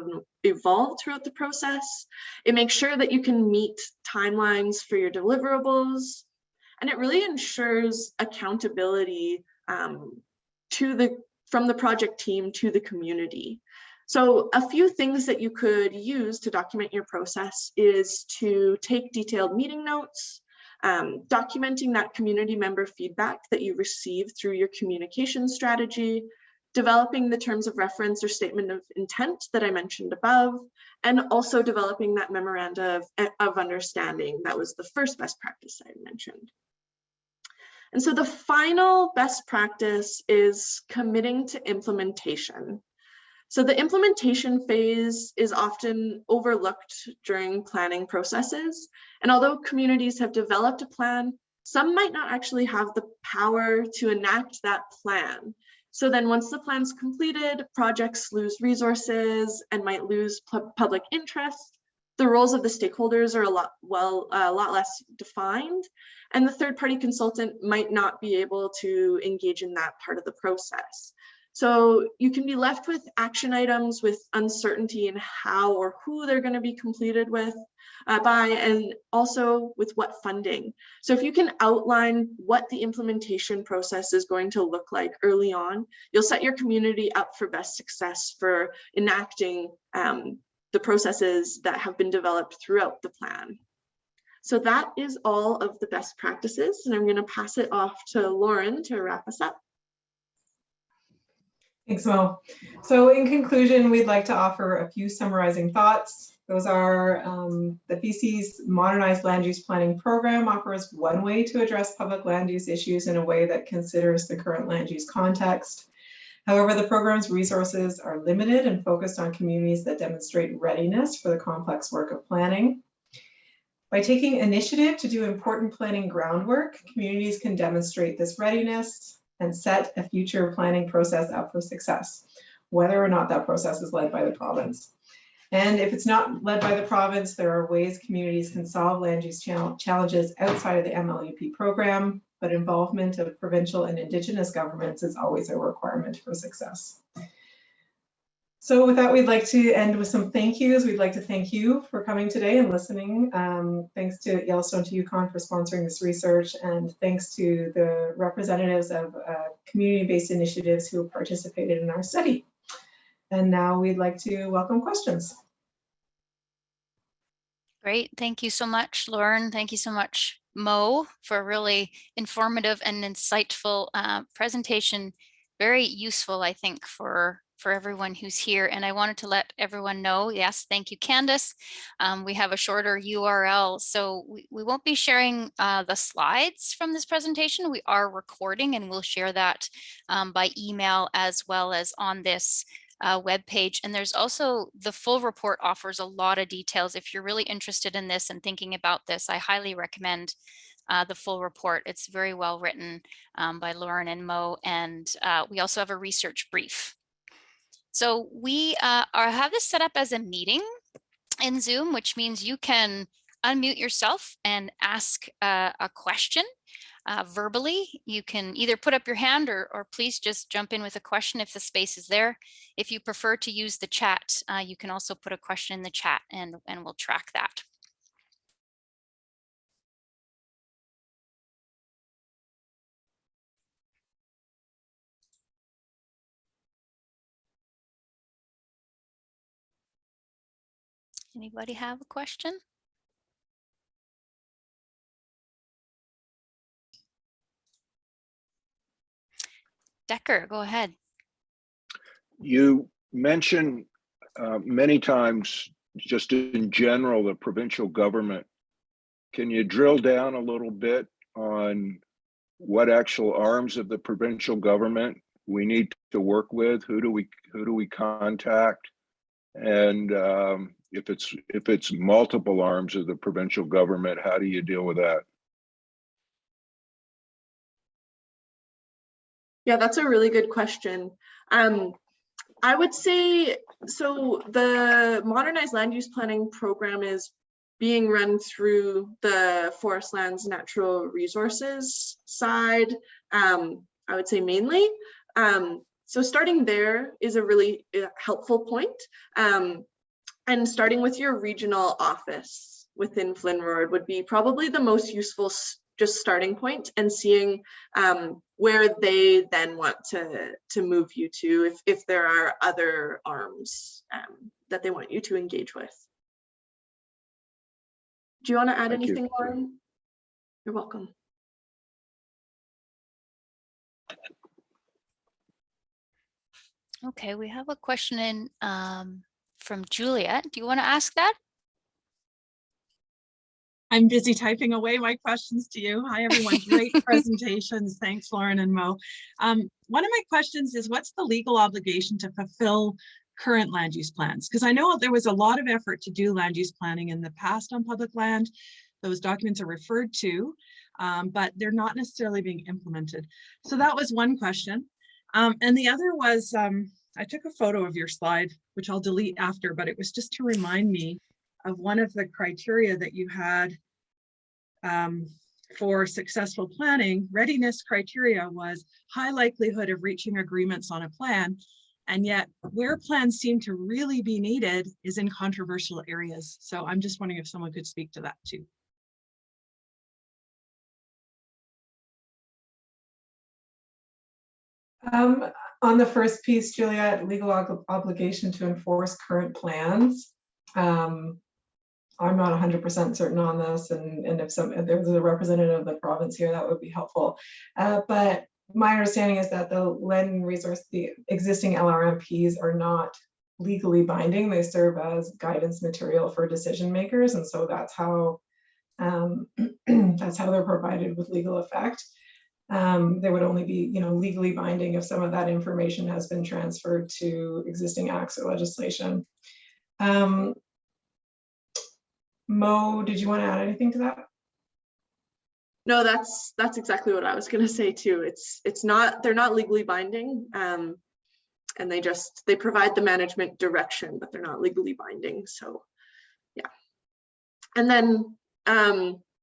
evolved throughout the process. It makes sure that you can meet timelines for your deliverables, and it really ensures accountability from the project team to the community. So a few things that you could use to document your process is to take detailed meeting notes, documenting that community member feedback that you receive through your communication strategy, developing the terms of reference or statement of intent that I mentioned above, and also developing that memoranda of understanding. That was the first best practice I mentioned. And so the final best practice is committing to implementation. So the implementation phase is often overlooked during planning processes. And although communities have developed a plan, some might not actually have the power to enact that plan. So then once the plan's completed, projects lose resources and might lose public interest. The roles of the stakeholders are a lot less defined, and the third-party consultant might not be able to engage in that part of the process. So you can be left with action items with uncertainty in how or who they're going to be completed with, and also with what funding. So if you can outline what the implementation process is going to look like early on, you'll set your community up for best success for enacting the processes that have been developed throughout the plan. So that is all of the best practices, and I'm going to pass it off to Lauren to wrap us up. Thanks, Mo. So in conclusion, we'd like to offer a few summarizing thoughts. Those are the BC's Modernized Land Use Planning Program offers one way to address public land use issues in a way that considers the current land use context. However, the program's resources are limited and focused on communities that demonstrate readiness for the complex work of planning. By taking initiative to do important planning groundwork, communities can demonstrate this readiness and set a future planning process up for success, whether or not that process is led by the province. And if it's not led by the province, there are ways communities can solve land use challenges outside of the MLUP program, but involvement of provincial and Indigenous governments is always a requirement for success. So with that, we'd like to end with some thank yous. We'd like to thank you for coming today and listening. Thanks to Yellowstone to Yukon for sponsoring this research, and thanks to the representatives of community-based initiatives who have participated in our study. And now we'd like to welcome questions. Great, thank you so much, Lauren. Thank you so much, Mo, for a really informative and insightful presentation. Very useful, I think, for everyone who's here. And I wanted to let everyone know, yes, thank you, Candace. We have a shorter URL, so we won't be sharing the slides from this presentation. We are recording, and we'll share that by email as well as on this web page. And there's also the full report offers a lot of details. If you're really interested in this and thinking about this, I highly recommend the full report. It's very well written by Lauren and Mo, and we also have a research brief. So we have this set up as a meeting in Zoom, which means you can unmute yourself and ask a question verbally. You can either put up your hand or please just jump in with a question if the space is there. If you prefer to use the chat, you can also put a question in the chat and we'll track that. Anybody have a question? Decker, go ahead. You mentioned many times, just in general, the provincial government. Can you drill down a little bit on what actual arms of the provincial government we need to work with? Who do we contact? And if it's multiple arms of the provincial government, how do you deal with that? Yeah, that's a really good question. I would say, so the Modernized Land Use Planning Program is being run through the Forest Lands Natural Resources side, I would say mainly. So starting there is a really helpful point. And starting with your regional office within Flynn Road would be probably the most useful just starting point, and seeing where they then want to move you to if there are other arms that they want you to engage with. Do you want to add anything, Lauren? You're welcome. Okay, we have a question in from Juliet. Do you want to ask that? I'm busy typing away my questions to you. Hi, everyone. Great presentations. Thanks, Lauren and Mo. One of my questions is, what's the legal obligation to fulfill current land use plans? Because I know there was a lot of effort to do land use planning in the past on public land. Those documents are referred to, but they're not necessarily being implemented. So that was one question. And the other was, I took a photo of your slide, which I'll delete after, but it was just to remind me of one of the criteria that you had for successful planning. Readiness criteria was high likelihood of reaching agreements on a plan. And yet where plans seem to really be needed is in controversial areas. So I'm just wondering if someone could speak to that too. On the first piece, Juliet, legal obligation to enforce current plans. I'm not 100% certain on this, and if there was a representative of the province here, that would be helpful. But my understanding is that the land resource, the existing LRMPs are not legally binding. They serve as guidance material for decision makers, and so that's how they're provided with legal effect. They would only be, legally binding if some of that information has been transferred to existing acts or legislation. Mo, did you want to add anything to that? No, that's exactly what I was going to say too. They're not legally binding, and they provide the management direction, but they're not legally binding. So, yeah. And then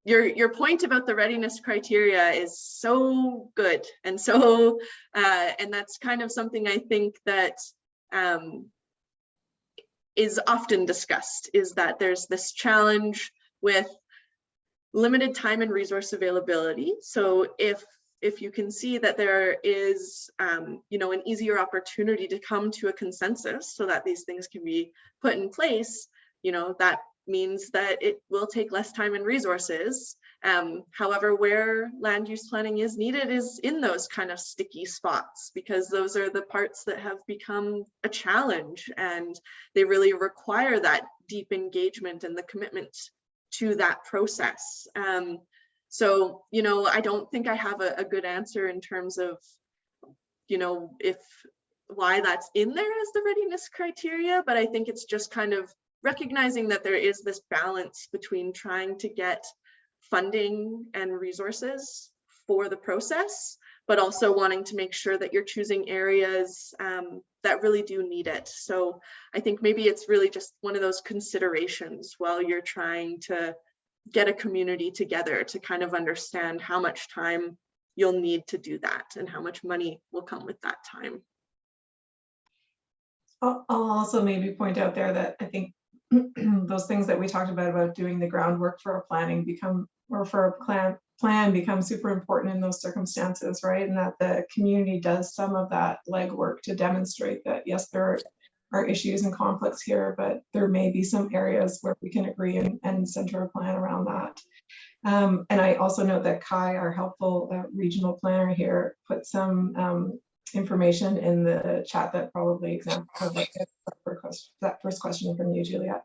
your point about the readiness criteria is so good, and so and that's kind of something I think that is often discussed, is that there's this challenge with limited time and resource availability. So if you can see that there is an easier opportunity to come to a consensus so that these things can be put in place, that means that it will take less time and resources. However, where land use planning is needed is in those kind of sticky spots, because those are the parts that have become a challenge, and they really require that deep engagement and the commitment to that process. So, I don't think I have a good answer in terms of, why that's in there as the readiness criteria, but I think it's just kind of recognizing that there is this balance between trying to get funding and resources for the process, but also wanting to make sure that you're choosing areas that really do need it. So I think maybe it's really just one of those considerations while you're trying to get a community together to kind of understand how much time you'll need to do that and how much money will come with that time. I'll also maybe point out there that I think those things that we talked about doing the groundwork for a planning plan becomes super important in those circumstances, right? And that the community does some of that legwork to demonstrate that, yes, there are issues and conflicts here, but there may be some areas where we can agree and center a plan around that. And I also note that Kai, our helpful regional planner here, put some information in the chat that probably exemplifies that first question from you, Juliet.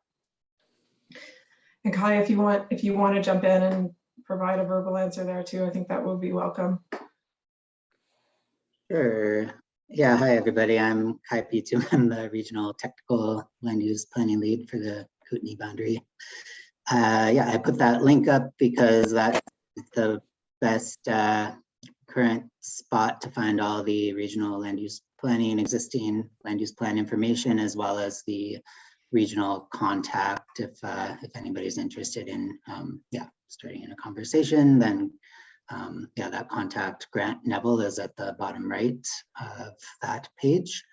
And Kai, if you want to jump in and provide a verbal answer there too, I think that would be welcome. Sure. Yeah, hi everybody. I'm Kai Pitu. I'm the regional technical land use planning lead for the Kootenay boundary. Yeah, I put that link up because that's the best current spot to find all the regional land use planning, existing land use plan information, as well as the regional contact if anybody's interested in starting in a conversation. Then that contact, Grant Neville, is at the bottom right of that page.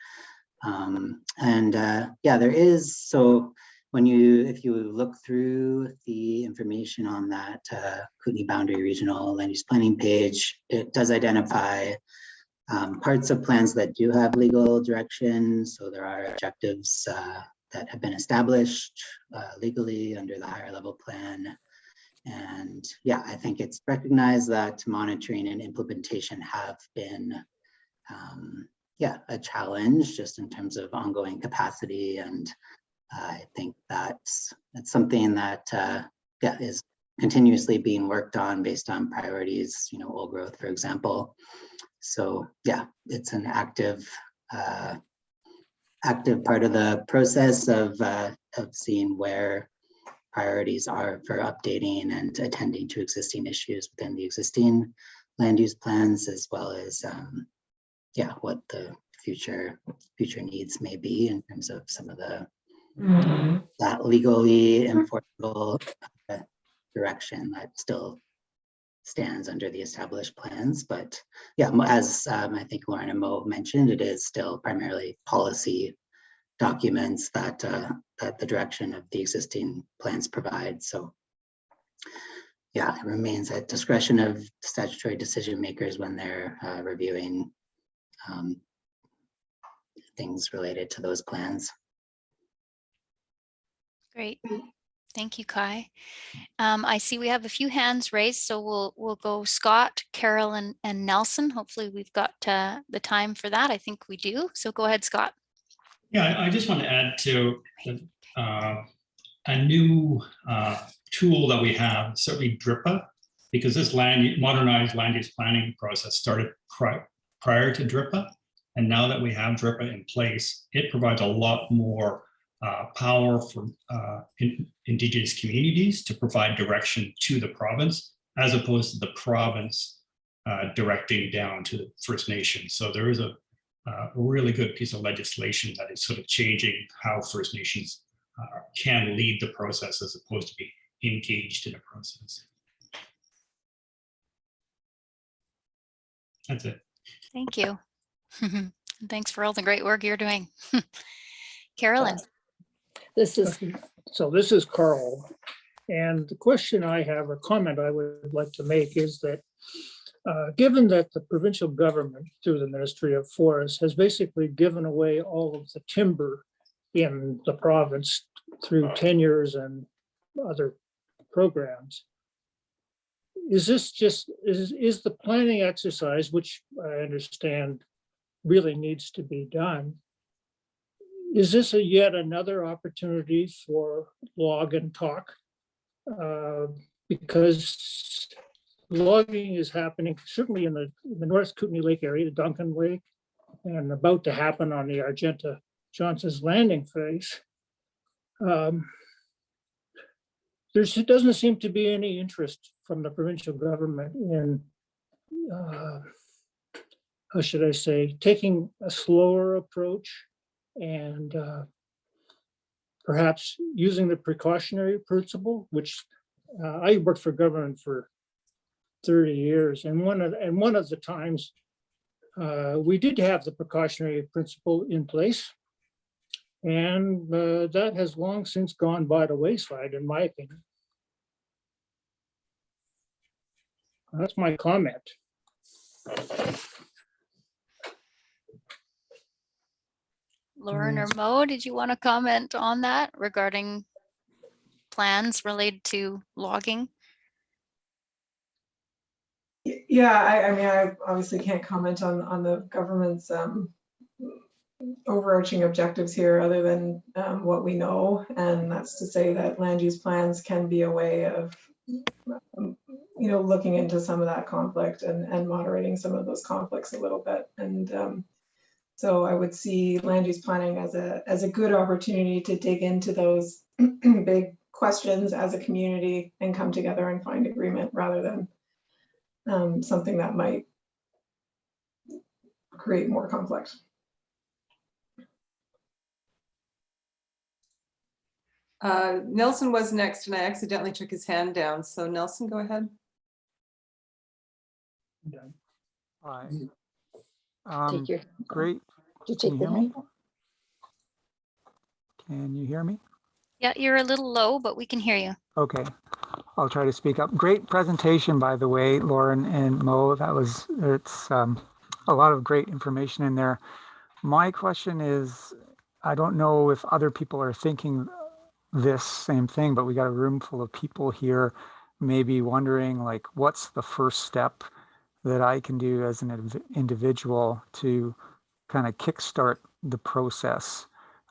There is, so if you look through the information on that Kootenay Boundary Regional Land Use Planning page, it does identify parts of plans that do have legal direction. So there are objectives that have been established legally under the higher level plan. And yeah, I think it's recognized that monitoring and implementation have been a challenge just in terms of ongoing capacity. And I think that's something that is continuously being worked on based on priorities, old growth, for example. So yeah, it's an active part of the process of seeing where priorities are for updating and attending to existing issues within the existing land use plans, as well as what the future needs may be in terms of some of the that legally enforceable direction that still stands under the established plans. But yeah, as I think Lauren and Mo mentioned, it is still primarily policy documents that that the direction of the existing plans provide. So yeah, it remains at discretion of statutory decision makers when they're reviewing things related to those plans. Great. Thank you, Kai. I see we have a few hands raised, so we'll go Scott, Carol, and Nelson. Hopefully we've got the time for that. I think we do. So go ahead, Scott. Yeah, I just want to add to a new tool that we have, certainly DRIPA, because this modernized land use planning process started prior to DRIPA. And now that we have DRIPA in place, it provides a lot more power for Indigenous communities to provide direction to the province, as opposed to the province directing down to the First Nations. So there is a really good piece of legislation that is sort of changing how First Nations can lead the process as opposed to be engaged in a process. That's it. Thank you. Thanks for all the great work you're doing. Carolyn. This is Carl. And the question I have, or comment I would like to make, is that given that the provincial government through the Ministry of Forests has basically given away all of the timber in the province through tenures and other programs, is this just, is the planning exercise, which I understand really needs to be done, is this yet another opportunity for log and talk? Because logging is happening certainly in the North Kootenay Lake area, the Duncan Lake, and about to happen on the Argenta Johnson's Landing face. There doesn't seem to be any interest from the provincial government in, how should I say, taking a slower approach and perhaps using the precautionary principle, which I worked for government for 30 years. And one of the times we did have the precautionary principle in place. And that has long since gone by the wayside, in my opinion. That's my comment. Lauren or Mo, did you want to comment on that regarding plans related to logging? Yeah, I mean, I obviously can't comment on the government's overarching objectives here other than what we know. And that's to say that land use plans can be a way of, looking into some of that conflict and moderating some of those conflicts a little bit. And so I would see land use planning as a good opportunity to dig into those big questions as a community and come together and find agreement rather than something that might create more conflict. Nelson was next and I accidentally took his hand down. So Nelson, go ahead. Hi. Great. Can you hear me? Can you hear me? Yeah, you're a little low, but we can hear you. Okay, I'll try to speak up. Great presentation, by the way, Lauren and Mo. It's a lot of great information in there. My question is, I don't know if other people are thinking this same thing, but we got a room full of people here maybe wondering, like, what's the first step that I can do as an individual to kind of kickstart the process?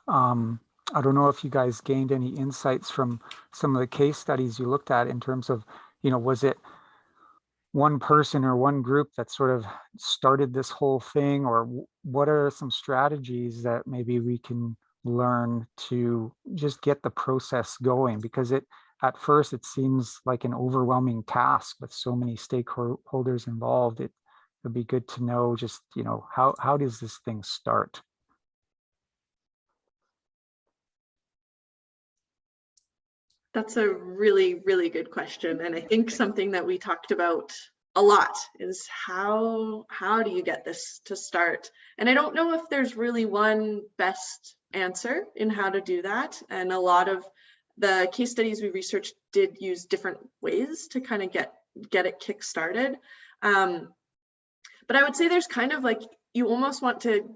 I don't know if you guys gained any insights from some of the case studies you looked at in terms of, was it one person or one group that sort of started this whole thing, or what are some strategies that maybe we can learn to just get the process going? Because at first it seems like an overwhelming task with so many stakeholders involved. It would be good to know just, how does this thing start? That's a really, really good question. And I think something that we talked about a lot is how do you get this to start? And I don't know if there's really one best answer in how to do that. And a lot of the case studies we researched did use different ways to kind of get it kick-started. But I would say there's kind of like, you almost want to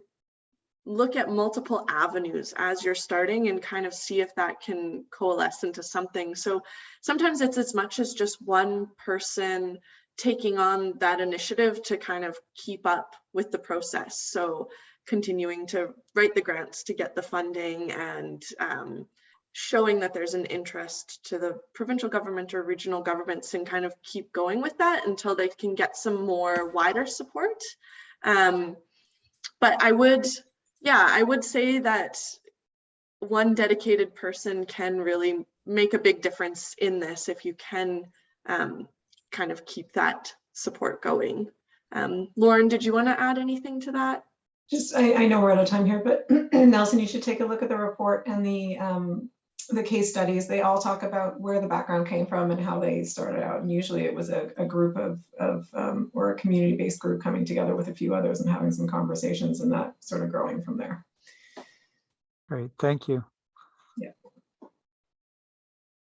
look at multiple avenues as you're starting and kind of see if that can coalesce into something. So sometimes it's as much as just one person taking on that initiative to kind of keep up with the process. So continuing to write the grants to get the funding and showing that there's an interest to the provincial government or regional governments and kind of keep going with that until they can get some more wider support. But I would say that one dedicated person can really make a big difference in this if you can kind of keep that support going. Lauren, did you want to add anything to that? Just, I know we're out of time here, but Nelson, you should take a look at the report and the case studies. They all talk about where the background came from and how they started out. And usually it was a group or a community-based group coming together with a few others and having some conversations and that sort of growing from there. Great, thank you. Yeah.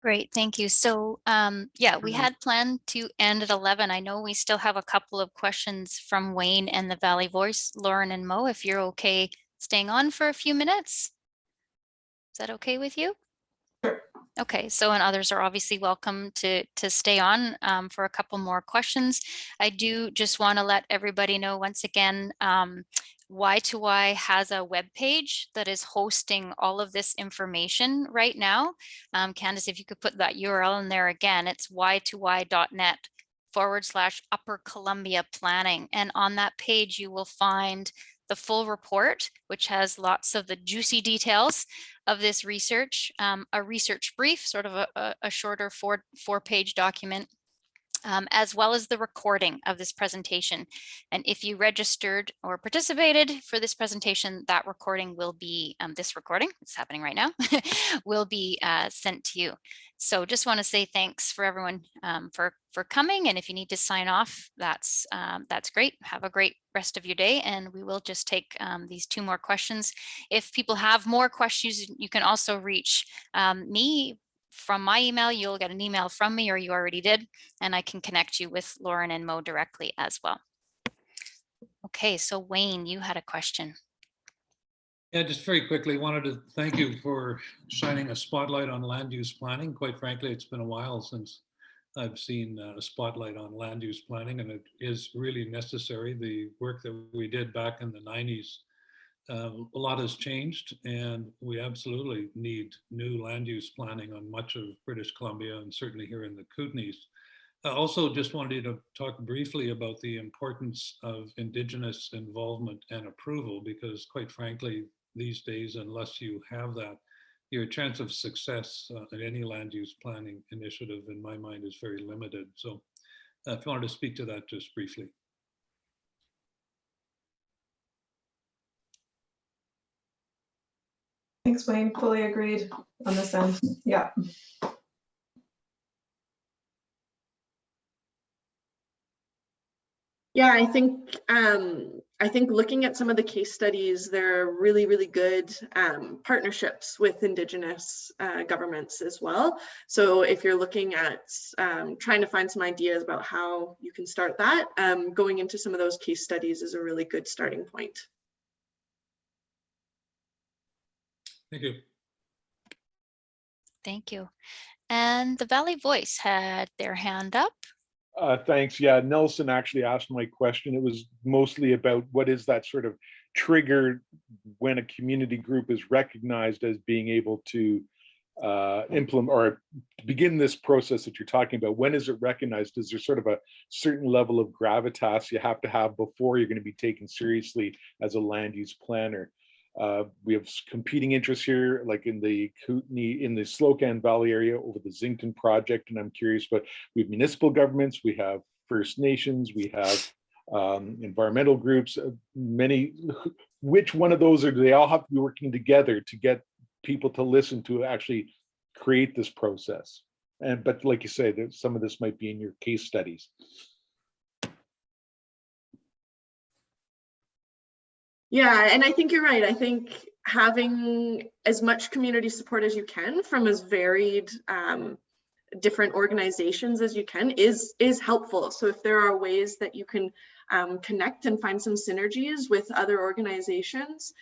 Great, thank you. So yeah, we had planned to end at 11. I know we still have a couple of questions from Wayne and the Valley Voice, Lauren and Mo, if you're okay staying on for a few minutes. Is that okay with you? Sure. Okay, so and others are obviously welcome to stay on for a couple more questions. I do just want to let everybody know once again, Y2Y has a web page that is hosting all of this information right now. Candace, if you could put that URL in there again, it's y2y.net/Upper Columbia Planning. And on that page, you will find the full report, which has lots of the juicy details of this research, a research brief, sort of a shorter four-page document, as well as the recording of this presentation. And if you registered or participated for this presentation, that recording will be, this recording, it's happening right now, will be sent to you. So just want to say thanks for everyone for coming. And if you need to sign off, that's great. Have a great rest of your day. And we will just take these two more questions. If people have more questions, you can also reach me from my email. You'll get an email from me, or you already did, and I can connect you with Lauren and Mo directly as well. Okay, so Wayne, you had a question. Yeah, just very quickly, wanted to thank you for shining a spotlight on land use planning. Quite frankly, it's been a while since I've seen a spotlight on land use planning, and it is really necessary. The work that we did back in the 90s, a lot has changed, and we absolutely need new land use planning on much of British Columbia and certainly here in the Kootenays. I also just wanted to talk briefly about the importance of Indigenous involvement and approval, because quite frankly, these days, unless you have that, your chance of success in any land use planning initiative, in my mind, is very limited. So if you wanted to speak to that just briefly. Thanks, Wayne. Fully agreed on this end. Yeah. Yeah, I think looking at some of the case studies, there are really, really good partnerships with Indigenous governments as well. So if you're looking at trying to find some ideas about how you can start that, going into some of those case studies is a really good starting point. Thank you. Thank you. And the Valley Voice had their hand up. Thanks. Yeah, Nelson actually asked my question. It was mostly about what is that sort of trigger when a community group is recognized as being able to implement or begin this process that you're talking about. When is it recognized? Is there sort of a certain level of gravitas you have to have before you're going to be taken seriously as a land use planner? We have competing interests here, like in the Kootenay, in the Slocan Valley area over the Zington project. And I'm curious, but we have municipal governments, we have First Nations, we have environmental groups, many. Which one of those do they all have to be working together to get people to listen to actually create this process. But like you say, some of this might be in your case studies. Yeah, and I think you're right. I think having as much community support as you can from as varied different organizations as you can is helpful. So if there are ways that you can connect and find some synergies with other organizations,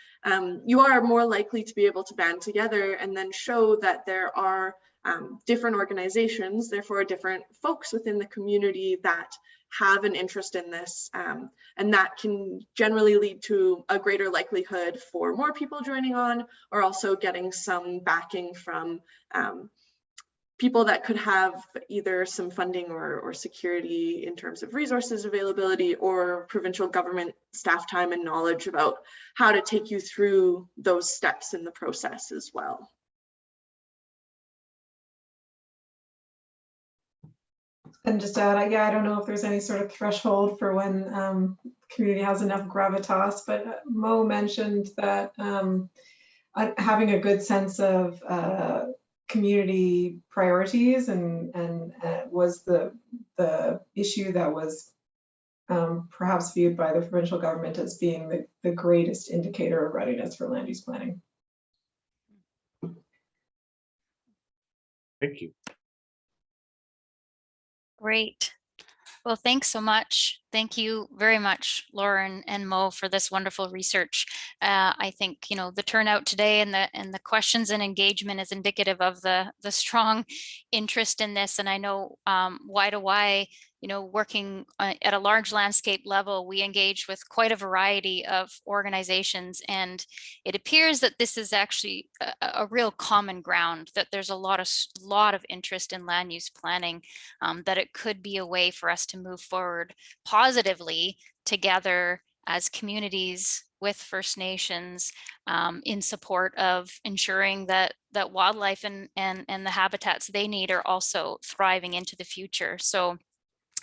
you are more likely to be able to band together and then show that there are different organizations, therefore different folks within the community that have an interest in this. And that can generally lead to a greater likelihood for more people joining on, or also getting some backing from people that could have either some funding or security in terms of resources availability, or provincial government staff time and knowledge about how to take you through those steps in the process as well. And just to add, yeah, I don't know if there's any sort of threshold for when community has enough gravitas, but Mo mentioned that having a good sense of community priorities and was the issue that was perhaps viewed by the provincial government as being the greatest indicator of readiness for land use planning. Thank you. Great. Well, thanks so much. Thank you very much, Lauren and Mo, for this wonderful research. I think, you know, the turnout today and the questions and engagement is indicative of the strong interest in this. And I know Y2Y, you know, working at a large landscape level, we engage with quite a variety of organizations, and it appears that this is actually a real common ground, that there's a lot of interest in land use planning, that it could be a way for us to move forward positively together as communities with First Nations, in support of ensuring that wildlife and the habitats they need are also thriving into the future. So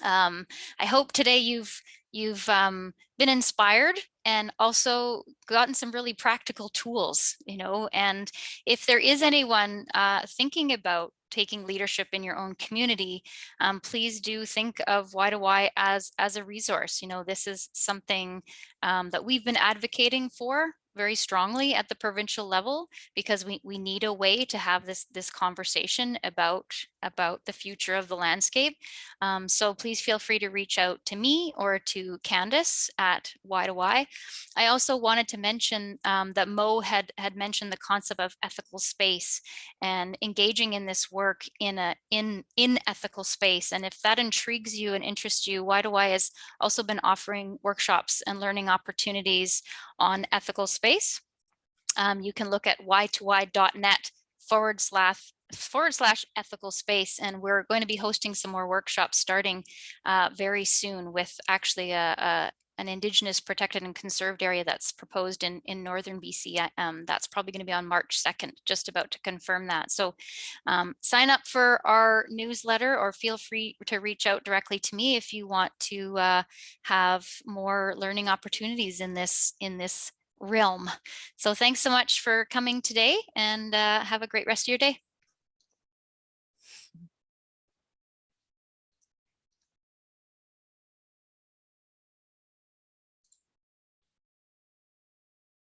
I hope today you've been inspired and also gotten some really practical tools, you know, and if there is anyone thinking about taking leadership in your own community, please do think of Y2Y as a resource. You know, this is something that we've been advocating for very strongly at the provincial level, because we need a way to have this conversation about the future of the landscape. So please feel free to reach out to me or to Candace at Y2Y. I also wanted to mention that Mo had mentioned the concept of ethical space and engaging in this work in ethical space. And if that intrigues you and interests you, Y2Y has also been offering workshops and learning opportunities on ethical space. You can look at y2y.net/ethical space, and we're going to be hosting some more workshops starting very soon with actually an Indigenous protected and conserved area that's proposed in northern BC. That's probably going to be on March 2nd, just about to confirm that. So sign up for our newsletter, or feel free to reach out directly to me if you want to have more learning opportunities in this realm. So thanks so much for coming today, and have a great rest of your day.